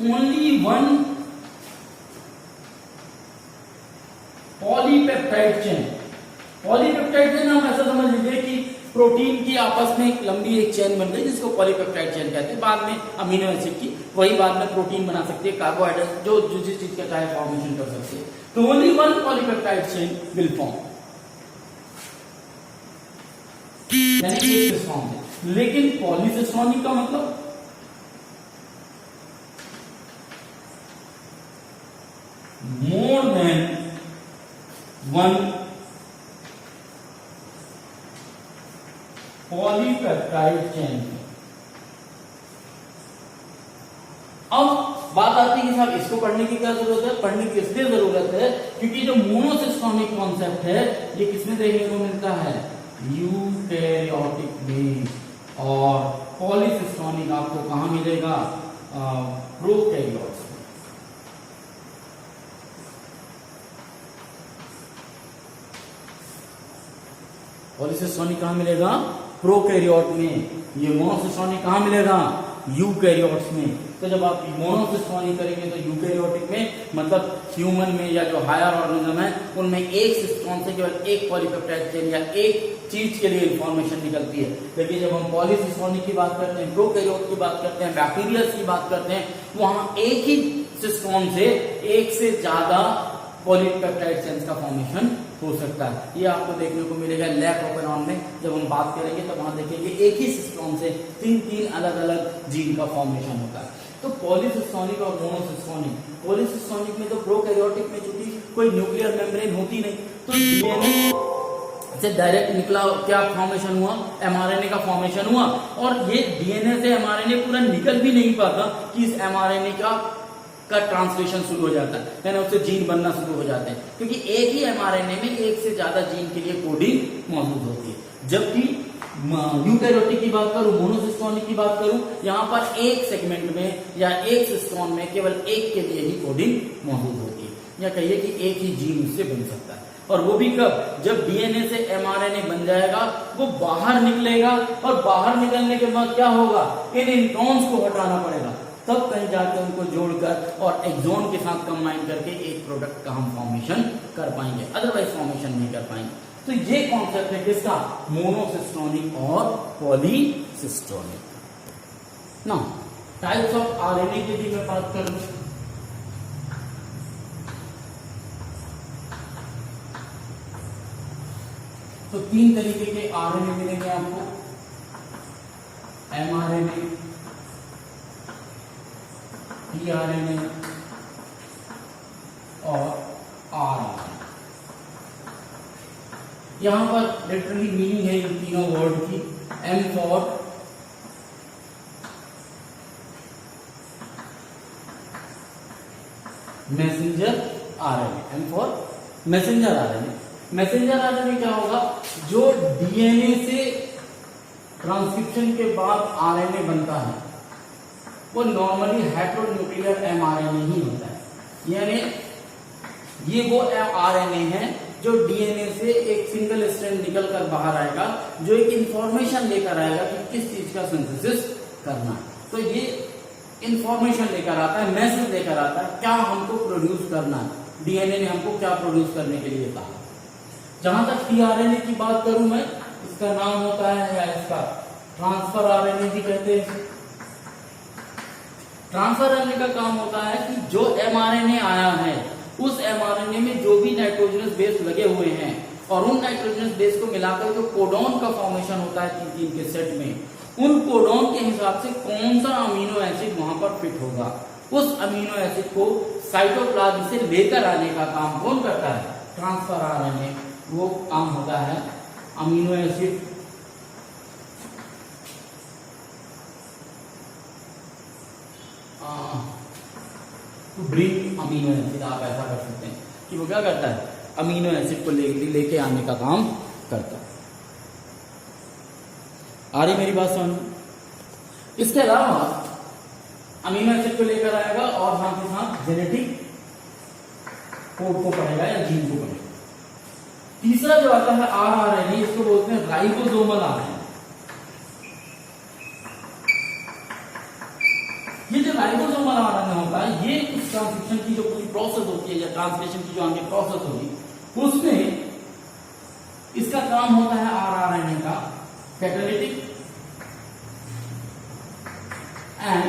only one polypeptide chain. Polypeptide chain हम ऐसा समझ लीजिए कि प्रोटीन की आपस में एक लंबी एक चेन बन गई जिसको पॉलीपेप्टाइड चेन कहते हैं। बाद में अमीनो एसिड की वही बाद में प्रोटीन बना सकती है, कार्बोहाइड्रेट जो जिस चीज का चाहे फॉर्मेशन कर सकती है। तो only one polypeptide chain will form, यानी एक सिस्टोन है। लेकिन पॉलीसिस्टोनिक का मतलब more than one polypeptide chain. अब बात आती है कि साहब इसको पढ़ने की क्या जरूरत है? पढ़ने की इसलिए जरूरत है क्योंकि जो मोनोसिस्टोनिक कॉन्सेप्ट है ये किसमें देखने को मिलता है? यूकैरियोटिक में। और पॉलीसिस्टोनिक आपको कहां मिलेगा? प्रोकैरियोट्स। पॉलीसिस्टोनिक कहां मिलेगा? प्रोकैरियोट में। ये मोनोसिस्टोनिक कहां मिलेगा? यूकैरियोट्स में। तो जब आप मोनोसिस्टोनिक करेंगे तो यूकैरियोटिक में, मतलब ह्यूमन में या जो हायर ऑर्गेनिज्म है उनमें एक सिस्टोन से केवल एक पॉलीपेप्टाइड चेन या एक चीज के लिए इंफॉर्मेशन निकलती है। लेकिन जब हम पॉलीसिस्टोनिक की बात करते हैं, प्रोकैरियोट की बात करते हैं, बैक्टीरिया की बात करते हैं, वहां एक ही सिस्टोन से एक से ज्यादा पॉलीपेप्टाइड चेन्स का फॉर्मेशन हो सकता है। ये आपको देखने को मिलेगा लैब ओपेनॉन में। जब हम बात करेंगे तब वहां देखेंगे एक ही सिस्टोन से तीन अलग अलग जीन का फॉर्मेशन होता है। तो पॉलीसिस्टोनिक और मोनोसिस्टोनिक, पॉलीसिस्टोनिक में तो प्रोकैरियोटिक में चूंकि कोई न्यूक्लियर मेम्ब्रेन होती नहीं, तो डीएनए से डायरेक्ट निकला, क्या फॉर्मेशन हुआ, एमआरएनए का फॉर्मेशन हुआ। और ये डीएनए से एमआरएनए पूरा निकल भी नहीं पाता कि इस एमआरएनए का ट्रांसलेशन शुरू हो जाता है, यानी उससे जीन बनना शुरू हो जाते हैं, क्योंकि एक ही एमआरएनए में एक से ज्यादा जीन के लिए कोडिंग मौजूद होती है। जबकि यूकैरियोटिक की बात करूं, मोनोसिस्टोनिक की बात करूं, यहाँ पर एक सेगमेंट में या एक सिस्टोन में केवल एक के लिए ही कोडिंग मौजूद होती है, या कहिए कि एक ही जीन उससे बन सकता है। और वो भी कब, जब डीएनए से एमआरएनए बन जाएगा, वो बाहर निकलेगा, और बाहर निकलने के बाद क्या होगा, इन इंट्रॉन्स को हटाना पड़ेगा, तब कहीं जाकर उनको जोड़कर और एक्सोन के साथ कंबाइन करके एक प्रोडक्ट का हम फॉर्मेशन कर पाएंगे, अदरवाइज फॉर्मेशन नहीं कर पाएंगे। तो ये कॉन्सेप्ट है किसका, मोनोसिस्टोनिक और पॉलीसिस्टोनिक। नाउ टाइप्स ऑफ आरएनए की भी मैं बात करूं, तो 3 तरीके के आरएनए मिलेंगे आपको, एमआरएनए, टीआरएनए और आरएनए। यहां पर लिटरली मीनिंग है इन तीनों वर्ड की, M for messenger RNA, M for messenger RNA. Messenger RNA क्या होगा, जो डीएनए से ट्रांसक्रिप्शन के बाद आरएनए बनता है, वो नॉर्मली हेटेरोन्यूक्लियर एमआरएनए ही होता है, यानी ये वो आरएनए है जो डीएनए से एक सिंगल स्ट्रैंड निकल कर बाहर आएगा, जो एक इंफॉर्मेशन लेकर आएगा कि किस चीज का सिंथेसिस करना है। तो ये इंफॉर्मेशन लेकर आता है, मैसेज लेकर आता है, क्या हमको प्रोड्यूस करना है, डीएनए ने हमको क्या प्रोड्यूस करने के लिए कहा। जहां तक टीआरएनए की बात करूं मैं, इसका नाम होता है, या इसका ट्रांसफर आरएनए भी कहते हैं। ट्रांसफर आरएनए का काम होता है कि जो एमआरएनए आया है, उस एमआरएनए में जो भी नाइट्रोजनस बेस लगे हुए हैं, और उन नाइट्रोजनस बेस को मिलाकर जो कोडॉन का फॉर्मेशन होता है 3 के सेट में, उन कोडॉन के हिसाब से कौन सा अमीनो एसिड वहां पर फिट होगा, उस अमीनो एसिड को साइटोप्लाज्म से लेकर आने का काम कौन करता है, ट्रांसफर आरएनए। वो काम होता है amino acid to bring amino acid, आप ऐसा कर सकते हैं कि वो क्या करता है, अमीनो एसिड को लेके आने का काम करता है। आ रही मेरी बात समझ। इसके अलावा अमीनो एसिड को लेकर आएगा और साथ ही साथ जेनेटिक कोड को पढ़ेगा या जीन को पढ़ेगा। तीसरा जो आता है आरआरएनए, इसको बोलते हैं राइबोसोमल आरएनए। ये जो राइबोसोमल आरएनए होता है, ये इस ट्रांसक्रिप्शन की जो पूरी प्रोसेस होती है या ट्रांसलेशन की जो आगे प्रोसेस होगी, उसमें इसका काम होता है आरआरएनए का catalytic and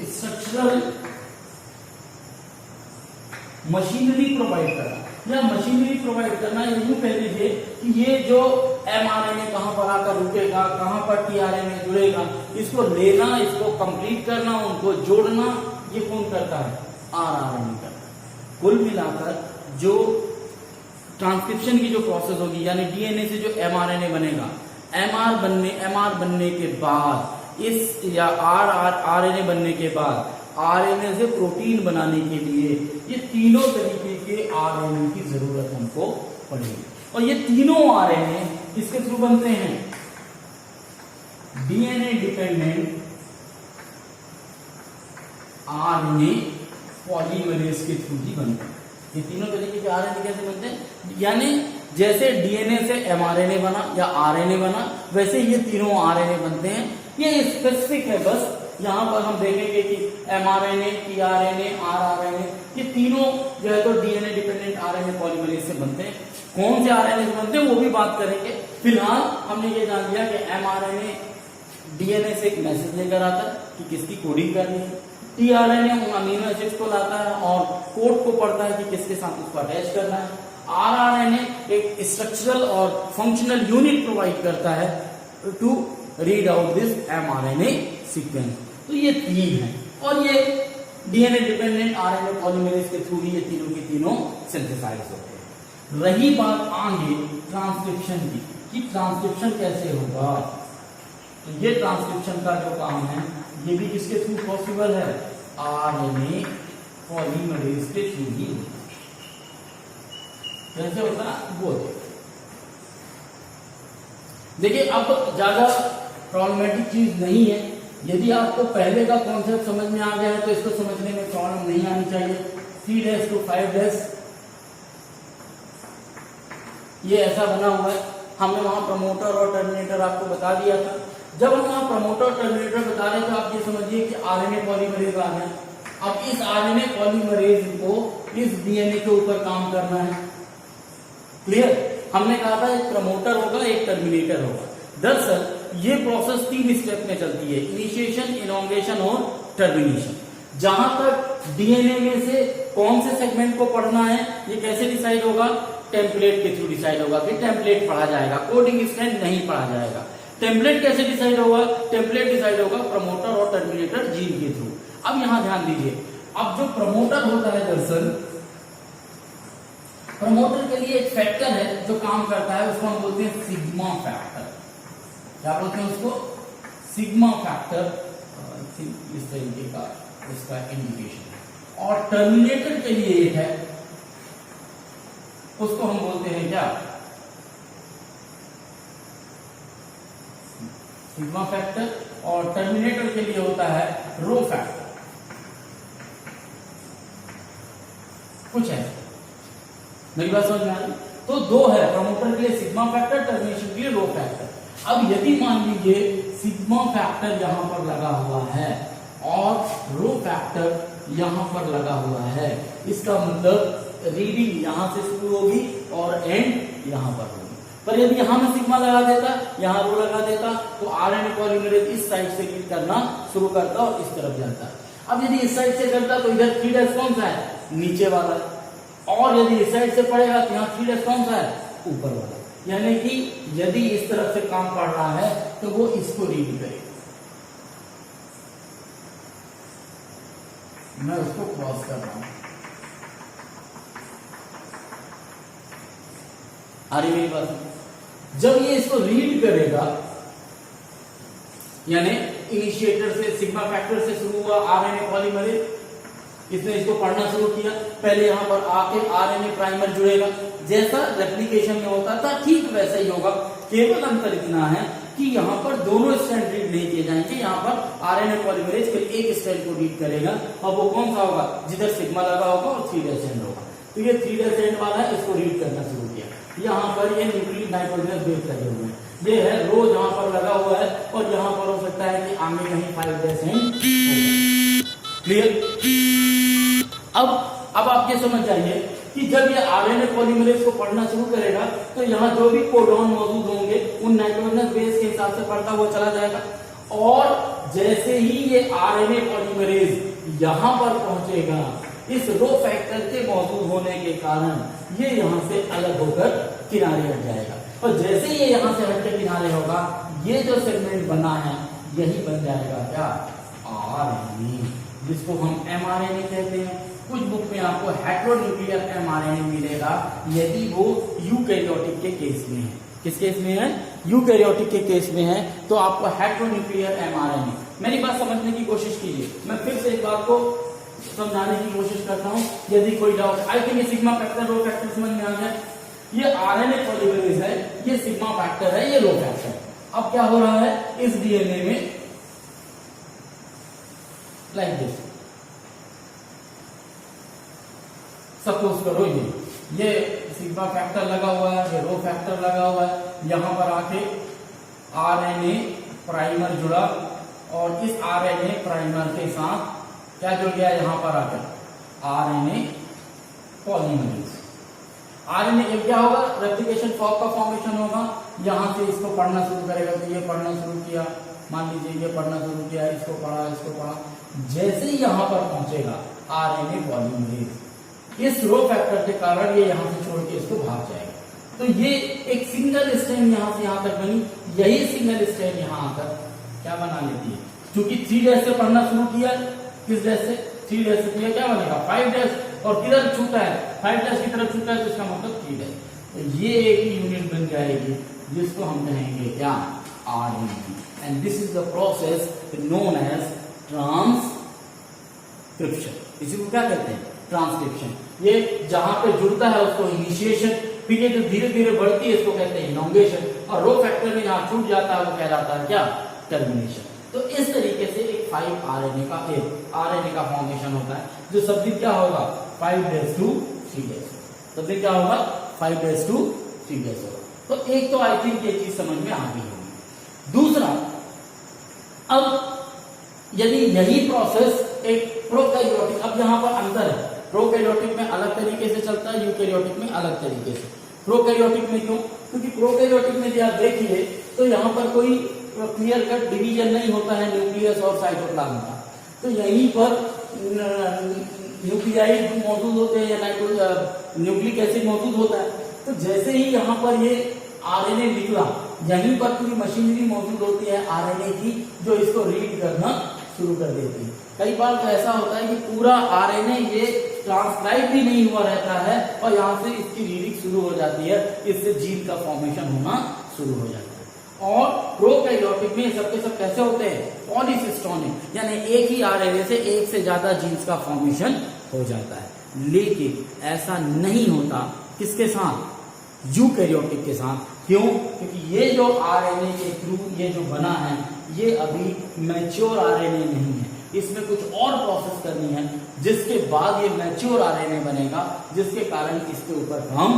structural machinery provide करना, या मशीनरी प्रोवाइड करना, यूं कह लीजिए कि ये जो एमआरएनए कहां पर आकर रुकेगा, कहां पर टीआरएनए जुड़ेगा, इसको लेना, इसको कंप्लीट करना, उनको जोड़ना, ये कौन करता है, आरआरएनए करता है। कुल मिलाकर जो ट्रांसक्रिप्शन की जो प्रोसेस होगी, यानी डीएनए से जो एमआरएनए बनेगा, एमआर बनने के बाद इस, या आरएनए बनने के बाद आरएनए से प्रोटीन बनाने के लिए ये तीनों तरीके के आरएनए की जरूरत हमको पड़ेगी। और ये तीनों आरएनए किसके थ्रू बनते हैं, डीएनए डिपेंडेंट आरएनए पॉलीमरेज के थ्रू ही बनते हैं। ये तीनों तरीके के आरएनए कैसे बनते हैं, यानी जैसे डीएनए से एमआरएनए बना या आरएनए बना, वैसे ये तीनों आरएनए बनते हैं। ये स्पेसिफिक है, बस यहां पर हम देखेंगे कि एमआरएनए, टीआरएनए, आरआरएनए, ये तीनों जो है तो डीएनए डिपेंडेंट आरएनए पॉलीमरेज से बनते हैं। कौन से आरएनए से बनते हैं वो भी बात करेंगे। फिलहाल हमने ये जान लिया कि एमआरएनए डीएनए से एक मैसेज लेकर आता है कि किसकी कोडिंग करनी है, टीआरएनए अमीनो एसिड्स को लाता है और कोड को पढ़ता है कि किसके साथ उसको अटैच करना है। आरआरएनए एक स्ट्रक्चरल और फंक्शनल यूनिट प्रोवाइड करता है to read out this mRNA sequence. तो ये 3 है, और ये डीएनए डिपेंडेंट आरएनए पॉलीमरेज के थ्रू ही ये तीनों के तीनों सिंथेसाइज होते हैं। रही बात आगे ट्रांसक्रिप्शन की, कि ट्रांसक्रिप्शन कैसे होगा, तो ये ट्रांसक्रिप्शन का जो काम है ये भी किसके थ्रू पॉसिबल है, आरएनए पॉलीमरेज के थ्रू ही कैसे होता है वो देखिए। अब ज्यादा प्रॉब्लमेटिक चीज नहीं है, यदि आपको पहले का कॉन्सेप्ट समझ में आ गया है तो इसको समझने में प्रॉब्लम नहीं आनी चाहिए। 3 to 5 ये ऐसा बना हुआ है, हमने वहां प्रमोटर और टर्मिनेटर आपको बता दिया था। जब हम वहां प्रमोटर और टर्मिनेटर बता रहे तो आप ये समझिए कि आरएनए पॉलीमरेज आ गया। अब इस आरएनए पॉलीमरेज को इस डीएनए के ऊपर काम करना है, क्लियर। हमने कहा था एक प्रमोटर होगा एक टर्मिनेटर होगा। दरअसल ये प्रोसेस 3 स्टेप में चलती है, इनिशिएशन, इनॉन्गेशन और टर्मिनेशन। जहां तक डीएनए में से कौन से सेगमेंट को पढ़ना है ये कैसे डिसाइड होगा, टेम्पलेट के थ्रू डिसाइड होगा कि टेम्पलेट पढ़ा जाएगा, कोडिंग स्ट्रैंड नहीं पढ़ा जाएगा। टेम्पलेट कैसे डिसाइड होगा, टेम्पलेट डिसाइड होगा प्रमोटर और टर्मिनेटर जीन के थ्रू। अब यहां ध्यान दीजिए, अब जो प्रमोटर होता है, दरअसल प्रमोटर के लिए एक फैक्टर है जो काम करता है, उसको हम बोलते हैं सिग्मा फैक्टर। क्या बोलते हैं उसको, सिग्मा फैक्टर, इस तरीके का इसका इंडिकेशन। और टर्मिनेटर के लिए एक है, उसको हम बोलते हैं क्या, सिग्मा फैक्टर। और टर्मिनेटर के लिए होता है रो फैक्टर। कुछ है, मेरी बात समझ में आ रही? तो 2 है, प्रमोटर के लिए सिग्मा फैक्टर, टर्मिनेशन के लिए रो फैक्टर। अब यदि मान लीजिए सिग्मा फैक्टर यहां पर लगा हुआ है और रो फैक्टर यहां पर लगा हुआ है, इसका मतलब रीडिंग यहां से शुरू होगी और एंड यहां पर होगी। पर यदि यहां में सिग्मा लगा देता, यहां रो लगा देता, तो आरएनए पॉलीमरेज इस साइड से रीड करना शुरू करता और इस तरफ जाता। अब यदि इस साइड से करता तो इधर 3' कौन सा है, नीचे वाला, और यदि इस साइड से पड़ेगा तो यहाँ 3' कौन सा है, ऊपर वाला। यानी कि यदि इस तरफ से काम पड़ रहा है तो वो इसको रीड करेगा, मैं उसको क्रॉस कर रहा हूं। आ रही मेरी बात? जब ये इसको रीड करेगा, यानी इनिशिएटर से सिग्मा फैक्टर से शुरू हुआ आरएनए पॉलीमरेज, इसने इसको पढ़ना शुरू किया, पहले यहां पर आके आरएनए प्राइमर जुड़ेगा, जैसा रेप्लिकेशन में होता था ठीक वैसा ही होगा। केवल अंतर इतना है कि यहाँ पर दोनों स्ट्रैंड रीड नहीं किए जाएंगे, यहाँ पर आरएनए पॉलीमरेज केवल एक स्ट्रैंड को रीड करेगा, और वो कौन सा होगा, जिधर सिग्मा लगा होगा और 3' एंड होगा। तो ये 3' एंड वाला है, इसको रीड करना शुरू किया। यहाँ पर ये न्यूक्लिक नाइट्रोजनस बेस लगे हुए हैं, ये है रो जहां पर लगा हुआ है, और यहाँ पर हो सकता है कि आगे कहीं 5' एंड क्लियर। अब आप ये समझ जाइए कि जब ये आरएनए पॉलीमरेज को पढ़ना शुरू करेगा तो यहाँ जो भी कोडॉन मौजूद होंगे उन नाइट्रोजनस बेस के हिसाब से पढ़ता हुआ चला जाएगा, और जैसे ही ये आरएनए पॉलीमरेज यहाँ पर पहुंचेगा, इस रो फैक्टर के मौजूद होने के कारण ये यहाँ से अलग होकर किनारे हट जाएगा, और जैसे ये यहाँ से हट के किनारे होगा, ये जो सेगमेंट बना है यही बन जाएगा क्या, आरएनए, जिसको हम एमआरएनए कहते हैं। कुछ बुक में आपको हेटेरोन्यूक्लियर एमआरएनए मिलेगा यदि वो यूकैरियोटिक के केस में है। किस केस में है, यूकैरियोटिक के केस में है, तो आपको हेटेरोन्यूक्लियर एमआरएनए। मेरी बात समझने की कोशिश कीजिए, मैं फिर से एक बात को समझाने की कोशिश करता हूं, यदि कोई डाउट। आई थिंक ये सिग्मा फैक्टर रो फैक्टर समझ में आ गया। ये आरएनए पॉलीमरेज है, ये सिग्मा फैक्टर है, ये रो फैक्टर। अब क्या हो रहा है इस डीएनए में, लाइक दिस, सपोज करो ये सिग्मा फैक्टर लगा हुआ है, ये रो फैक्टर लगा हुआ है, यहां पर आके आरएनए प्राइमर जुड़ा, और इस आरएनए प्राइमर के साथ क्या जुड़ गया, यहां पर आकर आरएनए पॉलीमरेज। आरएनए क्या होगा, रेप्लिकेशन फॉर्क का फॉर्मेशन होगा, यहां से इसको पढ़ना शुरू करेगा, तो ये पढ़ना शुरू किया, मान लीजिए ये पढ़ना शुरू किया, इसको पढ़ा, जैसे ही यहां पर पहुंचेगा आरएनए पॉलीमरेज, इस रो फैक्टर के कारण ये यहां से छोड़ के इसको भाग जाएगा। तो ये एक सिंगल स्ट्रैंड यहां से यहां तक बनी, यही सिंगल स्ट्रैंड यहां आकर क्या बना लेती है, क्योंकि 3' से पढ़ना शुरू किया, किस डैश से, 3' से किया, क्या बनेगा 5', और किधर छूटा है 5' की तरफ छूटा है, तो इसका मतलब 3' तो ये एक यूनिट बन जाएगी जिसको हम कहेंगे क्या RNA, and this is the process known as transcription. इसी को क्या कहते हैं ट्रांसक्रिप्शन। ये जहां पे जुड़ता है उसको इनिशिएशन, फिर ये जो धीरे धीरे बढ़ती है इसको कहते हैं इनोंगेशन, और रो फैक्टर में जहां छूट जाता है वो कहलाता है क्या टर्मिनेशन। तो इस तरीके से एक 5 RNA का फॉर्मेशन होता है, जो शब्द क्या होगा 5'2'3'। शब्द क्या होगा 5'2'3' होगा। तो एक तो आई थिंक ये चीज समझ में आ गई होगी। दूसरा, अब यदि यही प्रोसेस एक प्रोकैरियोटिक, अब यहां पर अंतर है, प्रोकैरियोटिक में अलग तरीके से चलता है, यूकैरियोटिक में अलग तरीके से। प्रोकैरियोटिक में क्यों? क्योंकि प्रोकैरियोटिक में यदि आप देखिए तो यहां पर कोई क्लियर कट डिवीजन नहीं होता है न्यूक्लियस और साइटोप्लाज्म का। तो यहीं पर न्यूक्लियाइड मौजूद होते हैं या न्यूक्लिक एसिड मौजूद होता है। तो जैसे ही यहाँ पर ये आरएनए निकला, यहीं पर पूरी मशीनरी मौजूद होती है आरएनए की, जो इसको रीड करना शुरू कर देती है। कई बार तो ऐसा होता है कि पूरा आरएनए ये ट्रांसक्राइब भी नहीं हुआ रहता है और यहाँ से इसकी रीडिंग शुरू हो जाती है, इससे जीन का फॉर्मेशन होना शुरू हो जाता है। और प्रोकैरियोटिक में सबके सब कैसे होते हैं पॉलीसिस्टोनिक, यानी एक ही आरएनए से एक से ज्यादा जीन्स का फॉर्मेशन हो जाता है। लेकिन ऐसा नहीं होता किसके साथ यूकैरियोटिक के साथ। क्यों? क्योंकि ये जो आरएनए के थ्रू ये जो बना है ये अभी मैच्योर आरएनए नहीं है, इसमें कुछ और प्रोसेस करनी है जिसके बाद ये मैच्योर आरएनए बनेगा, जिसके कारण इसके ऊपर काम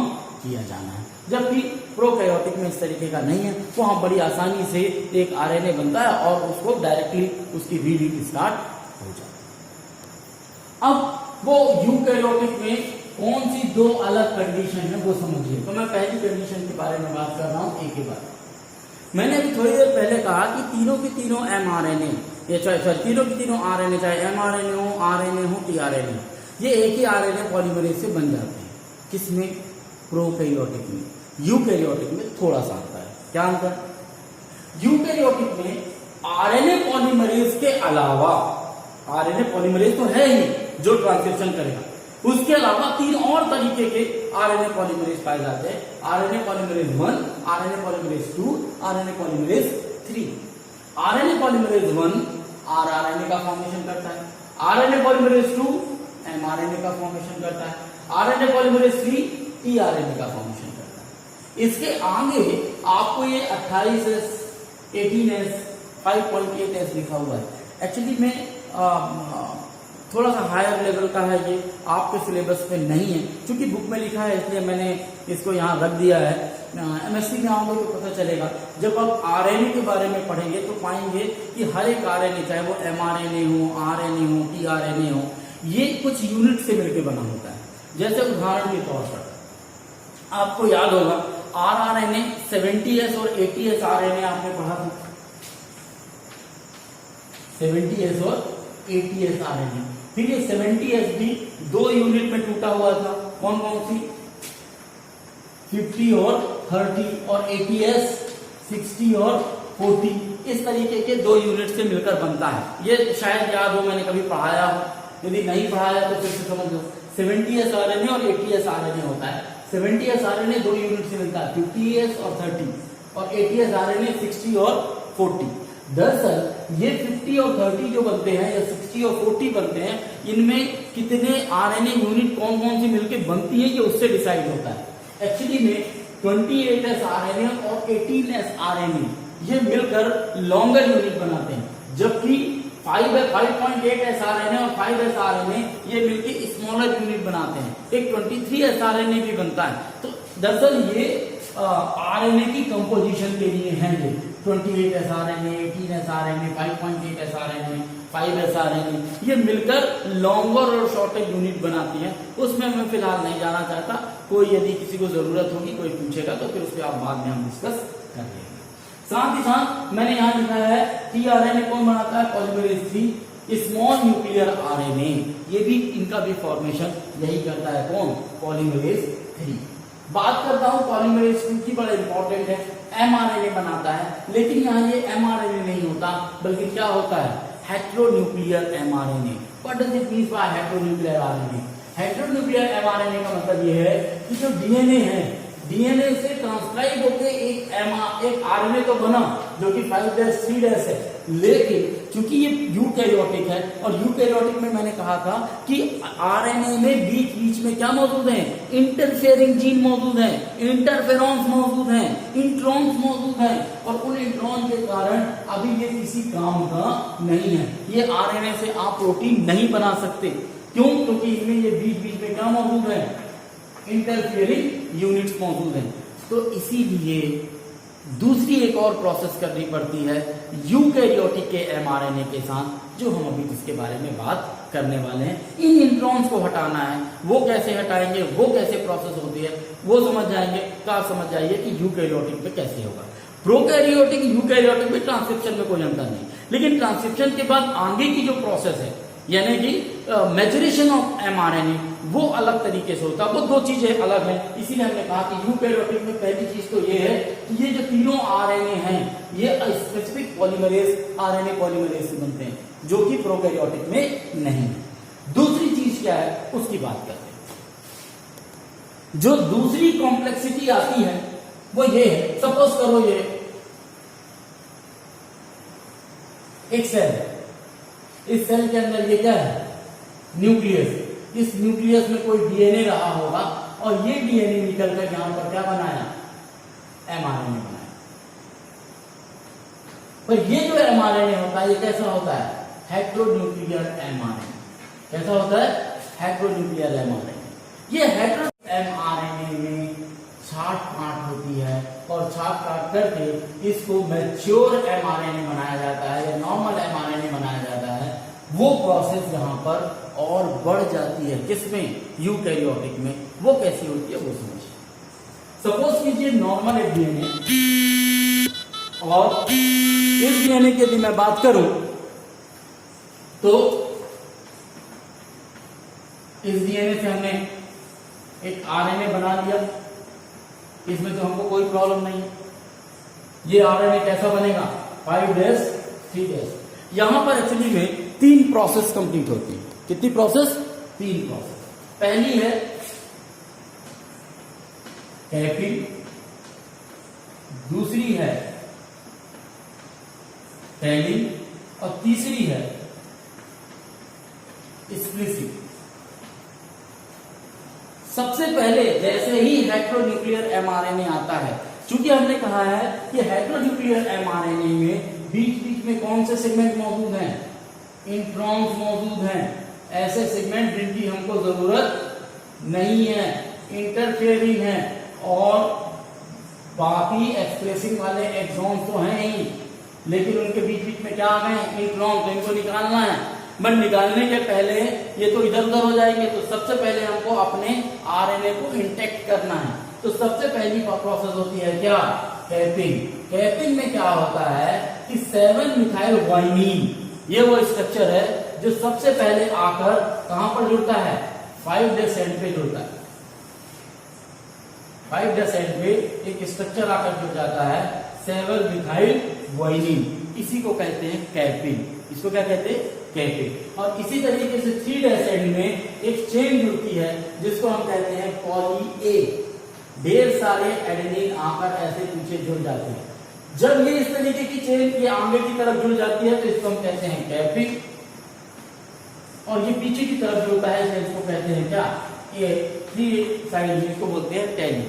किया जाना है। जबकि प्रोकैरियोटिक में इस तरीके का नहीं है, वहां बड़ी आसानी से एक आरएनए बनता है और उसको डायरेक्टली उसकी रीडिंग स्टार्ट हो जाती है। अब वो यूकैरियोटिक में कौन सी दो अलग कंडीशन है वो समझिए। तो मैं पहली कंडीशन के बारे में बात कर रहा हूं एक ही बार। मैंने अभी थोड़ी देर पहले कहा कि तीनों की तीनों mRNA, ये चाहे तीनों की तीनों RNA, चाहे mRNA हो, RNA हो, tRNA, ये एक ही RNA पॉलीमरेज से बन जाते हैं। किसमें? प्रोकैरियोटिक में। यूकैरियोटिक में थोड़ा सा अंतर है। क्या अंतर? यूकैरियोटिक में आरएनए पॉलीमरेज के अलावा, आरएनए पॉलीमरेज तो है ही जो ट्रांसक्रिप्शन करेगा, उसके अलावा तीन और तरीके के आरएनए पॉलीमरेज पाए जाते हैं। RNA polymerase 1, RNA polymerase 2, RNA polymerase 3। RNA polymerase 1 rRNA का फॉर्मेशन करता है, आरएनए पॉलीमरेज 2 एमआरएनए का फॉर्मेशन करता है, आरएनए पॉलीमरेज 3 टीआरएनए का फॉर्मेशन करता है। इसके आगे आपको ये 28S, 18S, 5.8S लिखा हुआ है। एक्चुअली में थोड़ा सा हायर लेवल का है, ये आपके सिलेबस में नहीं है, क्योंकि बुक में लिखा है इसलिए मैंने इसको यहाँ रख दिया है। एमएससी में आओगे तो पता चलेगा। जब आप आरएनए के बारे में पढ़ेंगे तो पाएंगे कि हर एक आरएनए, चाहे वो एमआरएनए हो, आरएनए हो, टीआरएनए हो, ये कुछ यूनिट से मिलकर बना होता है। जैसे उदाहरण के तौर पर आपको याद होगा आरआरएनए 70S और 80S आरएनए आपने पढ़ा था। 70S और 80S आरएनए, फिर ये 70S भी दो यूनिट में टूटा हुआ था। कौन कौन सी? 50 और 30, और 80S 60 और 40। इस तरीके के दो यूनिट से मिलकर बनता है। ये शायद याद हो, मैंने कभी पढ़ाया हो, यदि नहीं पढ़ाया तो फिर से समझ लो। 70S आरएनए और 80S आरएनए होता है। 70S आरएनए दो यूनिट से मिलता है, 50S और 30, और 80S आरएनए 60 और 40। दरअसल ये 50 और 30 जो बनते हैं या 60 और 40 बनते हैं, इनमें कितने आरएनए यूनिट कौन कौन सी मिलकर बनती है ये उससे डिसाइड होता है। एक्चुअली में 28S आरएनए और 18S आरएनए ये मिलकर लॉन्गर यूनिट बनाते हैं, जबकि 5.8S आरएनए और 5S आरएनए ये मिलकर स्मॉलर यूनिट बनाते हैं। एक 23S आरएनए भी बनता है। तो दरअसल ये आरएनए की कंपोजिशन के लिए हैं। ये 28S RNA, 18S RNA, 5.8S RNA, 5S RNA, ये मिलकर लॉन्गर और शॉर्टर यूनिट बनाती हैं। उसमें मैं फिलहाल नहीं जाना चाहता। कोई यदि किसी को जरूरत होगी, कोई पूछेगा तो फिर उस पर आप बाद में हम डिस्कस कर लेंगे। साथ ही साथ मैंने यहाँ लिखा है टीआरएनए कौन बनाता है? पॉलीमरेज 3, स्मॉल न्यूक्लियर आरएनए, ये भी इनका भी फॉर्मेशन यही करता है। कौन? पॉलीमरेज 3। बात करता हूं पॉलीमरेज 2 की, बड़ा इंपॉर्टेंट है। एमआरएनए बनाता है, लेकिन यहाँ ये एमआरएनए नहीं होता, बल्कि क्या होता है? Heteronuclear mRNA. What does it mean by heteronuclear RNA? Heteronuclear mRNA का मतलब ये है कि जो डीएनए है, डीएनए से ट्रांसक्राइब होकर एक आरएनए तो बना जो कि 5' है, लेकिन चूंकि ये यूकैरियोटिक है और यूकैरियोटिक में मैंने कहा था कि आरएनए में बीच बीच में क्या मौजूद है, इंटरफेयरिंग जीन मौजूद है, इंटरफेरॉन्स मौजूद है, इंट्रॉन्स मौजूद है, और उन इंट्रॉन के कारण अभी ये किसी काम का नहीं है। ये आरएनए से आप प्रोटीन नहीं बना सकते। क्यों? क्योंकि इनमें ये बीच बीच में क्या मौजूद है, इंटरफेयरिंग यूनिट्स मौजूद हैं। तो इसीलिए दूसरी एक और प्रोसेस करनी पड़ती है यूकैरियोटिक के एमआरएनए के साथ, जो हम अभी जिसके बारे में बात करने वाले हैं। इन इंट्रॉन्स को हटाना है, वो कैसे हटाएंगे, वो कैसे प्रोसेस होती है, वो समझ जाएंगे। तो आप समझ जाइए कि यूकैरियोटिक में कैसे होगा। प्रोकैरियोटिक यूकैरियोटिक में ट्रांसक्रिप्शन में कोई अंतर नहीं, लेकिन ट्रांसक्रिप्शन के बाद आगे की जो प्रोसेस है, यानी कि मैच्योरेशन ऑफ एमआरएनए, वो अलग तरीके से होता है। वो दो चीजें अलग हैं। इसीलिए हमने कहा कि यूकैरियोटिक में पहली चीज तो ये है कि ये जो तीनों आरएनए हैं ये स्पेसिफिक पॉलीमरेज आरएनए पॉलीमरेज से बनते हैं, जो कि प्रोकैरियोटिक में नहीं है। दूसरी चीज क्या है उसकी बात करते हैं। जो दूसरी कॉम्प्लेक्सिटी आती है वो ये है, सपोज करो ये एक सेल है, इस सेल के अंदर ये क्या है, न्यूक्लियस। इस न्यूक्लियस में कोई डीएनए रहा होगा और ये डीएनए निकलकर यहां पर क्या बनाया, एमआरएनए बनाया। पर ये जो एमआरएनए होता है ये कैसा होता है, हेटेरोन्यूक्लियर एमआरएनए। कैसा होता है, हेटेरोन्यूक्लियर एमआरएनए। ये हेटेरो एमआरएनए में छाट काट होती है और छाट काट करके इसको मैच्योर एमआरएनए बनाया जाता है या नॉर्मल एमआरएनए बनाया जाता है। वो प्रोसेस यहां पर और बढ़ जाती है, किसमें, यूकैरियोटिक में। वो कैसी होती है वो समझिए। सपोज कीजिए नॉर्मल एक डीएनए, और इस डीएनए की यदि मैं बात करूं तो इस डीएनए से हमने एक आरएनए बना लिया, इसमें तो हमको कोई प्रॉब्लम नहीं है। ये आरएनए कैसा बनेगा, 5' 3'। यहां पर एक्चुअली में 3 प्रोसेस कंप्लीट होती है। कितनी प्रोसेस, 3 प्रोसेस। पहली है कैपिंग, दूसरी है टैलिंग, और तीसरी है स्प्लिसिंग। सबसे पहले जैसे ही हेटेरोन्यूक्लियर एमआरएनए आता है, चूंकि हमने कहा है कि हेटेरोन्यूक्लियर एमआरएनए में बीच बीच में कौन से सेगमेंट मौजूद हैं, इंट्रॉन्स मौजूद हैं। ऐसे सेगमेंट जिनकी हमको जरूरत नहीं है, इंटरफेयरिंग है, और बाकी एक्सप्रेसिंग वाले एक्सॉन्स तो हैं ही, लेकिन उनके बीच बीच में क्या आ गए, इंट्रॉन। तो इनको निकालना है, बट निकालने के पहले ये तो इधर उधर हो जाएंगे। तो सबसे पहले हमको अपने आरएनए को इंटेक्ट करना है। तो सबसे पहली प्रोसेस होती है क्या, कैपिंग। कैपिंग में क्या होता है कि 7 मिथाइल ग्वाइनिन, ये वो स्ट्रक्चर है जो सबसे पहले आकर कहां पर जुड़ता है, 5' एंड पे जुड़ता है। 5' एंड पे एक स्ट्रक्चर आकर जुड़ जाता है, 7 मिथाइल ग्वाइनिन। इसी को कहते हैं कैपिंग। इसको क्या कहते हैं, कैपिंग। और इसी तरीके से 3' एंड में एक चेन जुड़ती है जिसको हम कहते हैं पॉली ए। ढेर सारे एडेनिन आकर ऐसे पीछे जुड़ जाते हैं। जब ये इस तरीके की चेन ये आगे की तरफ जुड़ जाती है तो इसको हम कहते हैं कैपिंग, और ये पीछे की तरफ जुड़ता है इसको कहते हैं क्या, ये 3 साइड इसको बोलते हैं टैलिंग।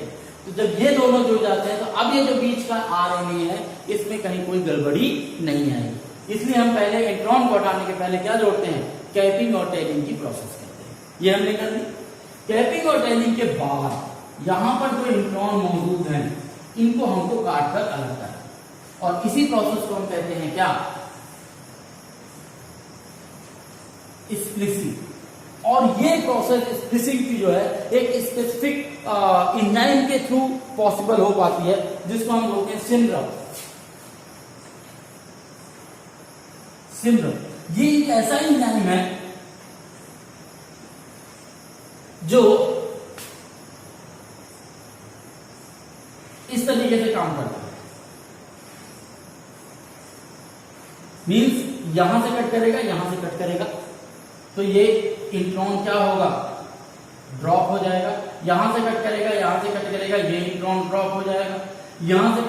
तो जब ये दोनों जुड़ जाते हैं तो अब ये जो बीच का आरएनए है इसमें कहीं कोई गड़बड़ी नहीं आएगी। इसलिए हम पहले इंट्रॉन को हटाने के पहले क्या जोड़ते हैं, कैपिंग और टैलिंग की प्रोसेस करते हैं। ये हमने कर दी। कैपिंग और टैलिंग के बाद यहां पर जो इंट्रॉन मौजूद हैं इनको हमको काट कर अलग करना, और इसी प्रोसेस को हम कहते हैं क्या, स्प्लिसिंग। और ये प्रोसेस स्प्लिसिंग की जो है एक स्पेसिफिक एंजाइम के थ्रू पॉसिबल हो पाती है, जिसको हम बोलते हैं सिंड्रोम। सिंड्रोम ये एक ऐसा एंजाइम है जो इस तरीके से काम करता है। मींस यहां से कट करेगा, यहां से कट करेगा, तो ये इंट्रॉन क्या होगा, ड्रॉप हो जाएगा, यहां से कट करेगा, यहां से कट करेगा, ये इंट्रॉन ड्रॉप हो जाएगा, यहां से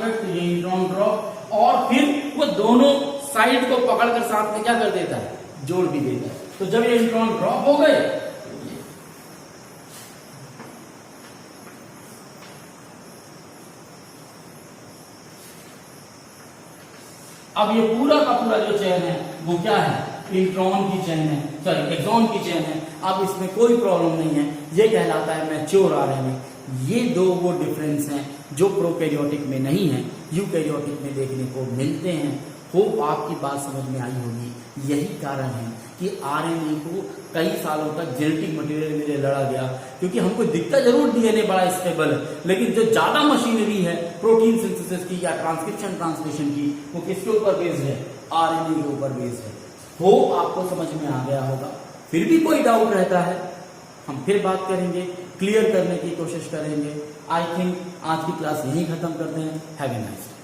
कट तो ये इंट्रॉन ड्रॉप, और फिर वो दोनों साइड को पकड़कर साथ में क्या कर देता है, जोड़ भी देता है। तो जब ये इंट्रॉन ड्रॉप हो गए, अब ये पूरा का पूरा जो चेन है वो क्या है, इंट्रॉन की चेन है, सॉरी एक्सॉन की चेन है। अब इसमें कोई प्रॉब्लम नहीं है, ये कहलाता है मैच्योर आरएनए। ये दो वो डिफरेंस हैं जो प्रोकैरियोटिक में नहीं है, यूकैरियोटिक में देखने को मिलते हैं। होप आपकी बात समझ में आई होगी। यही कारण है कि आरएनए को कई सालों तक जेनेटिक मटेरियल में लड़ा गया, क्योंकि हमको दिखता जरूर डीएनए बड़ा स्टेबल है, लेकिन जो ज्यादा मशीनरी है प्रोटीन सिंथेसिस की या ट्रांसक्रिप्शन ट्रांसलेशन की, वो किसके ऊपर बेस्ड है, आरएनए के ऊपर बेस्ड है। होप आपको समझ में आ गया होगा। फिर भी कोई डाउट रहता है, हम फिर बात करेंगे, क्लियर करने की कोशिश करेंगे। आई थिंक आज की क्लास यहीं खत्म करते हैं। Have a nice day.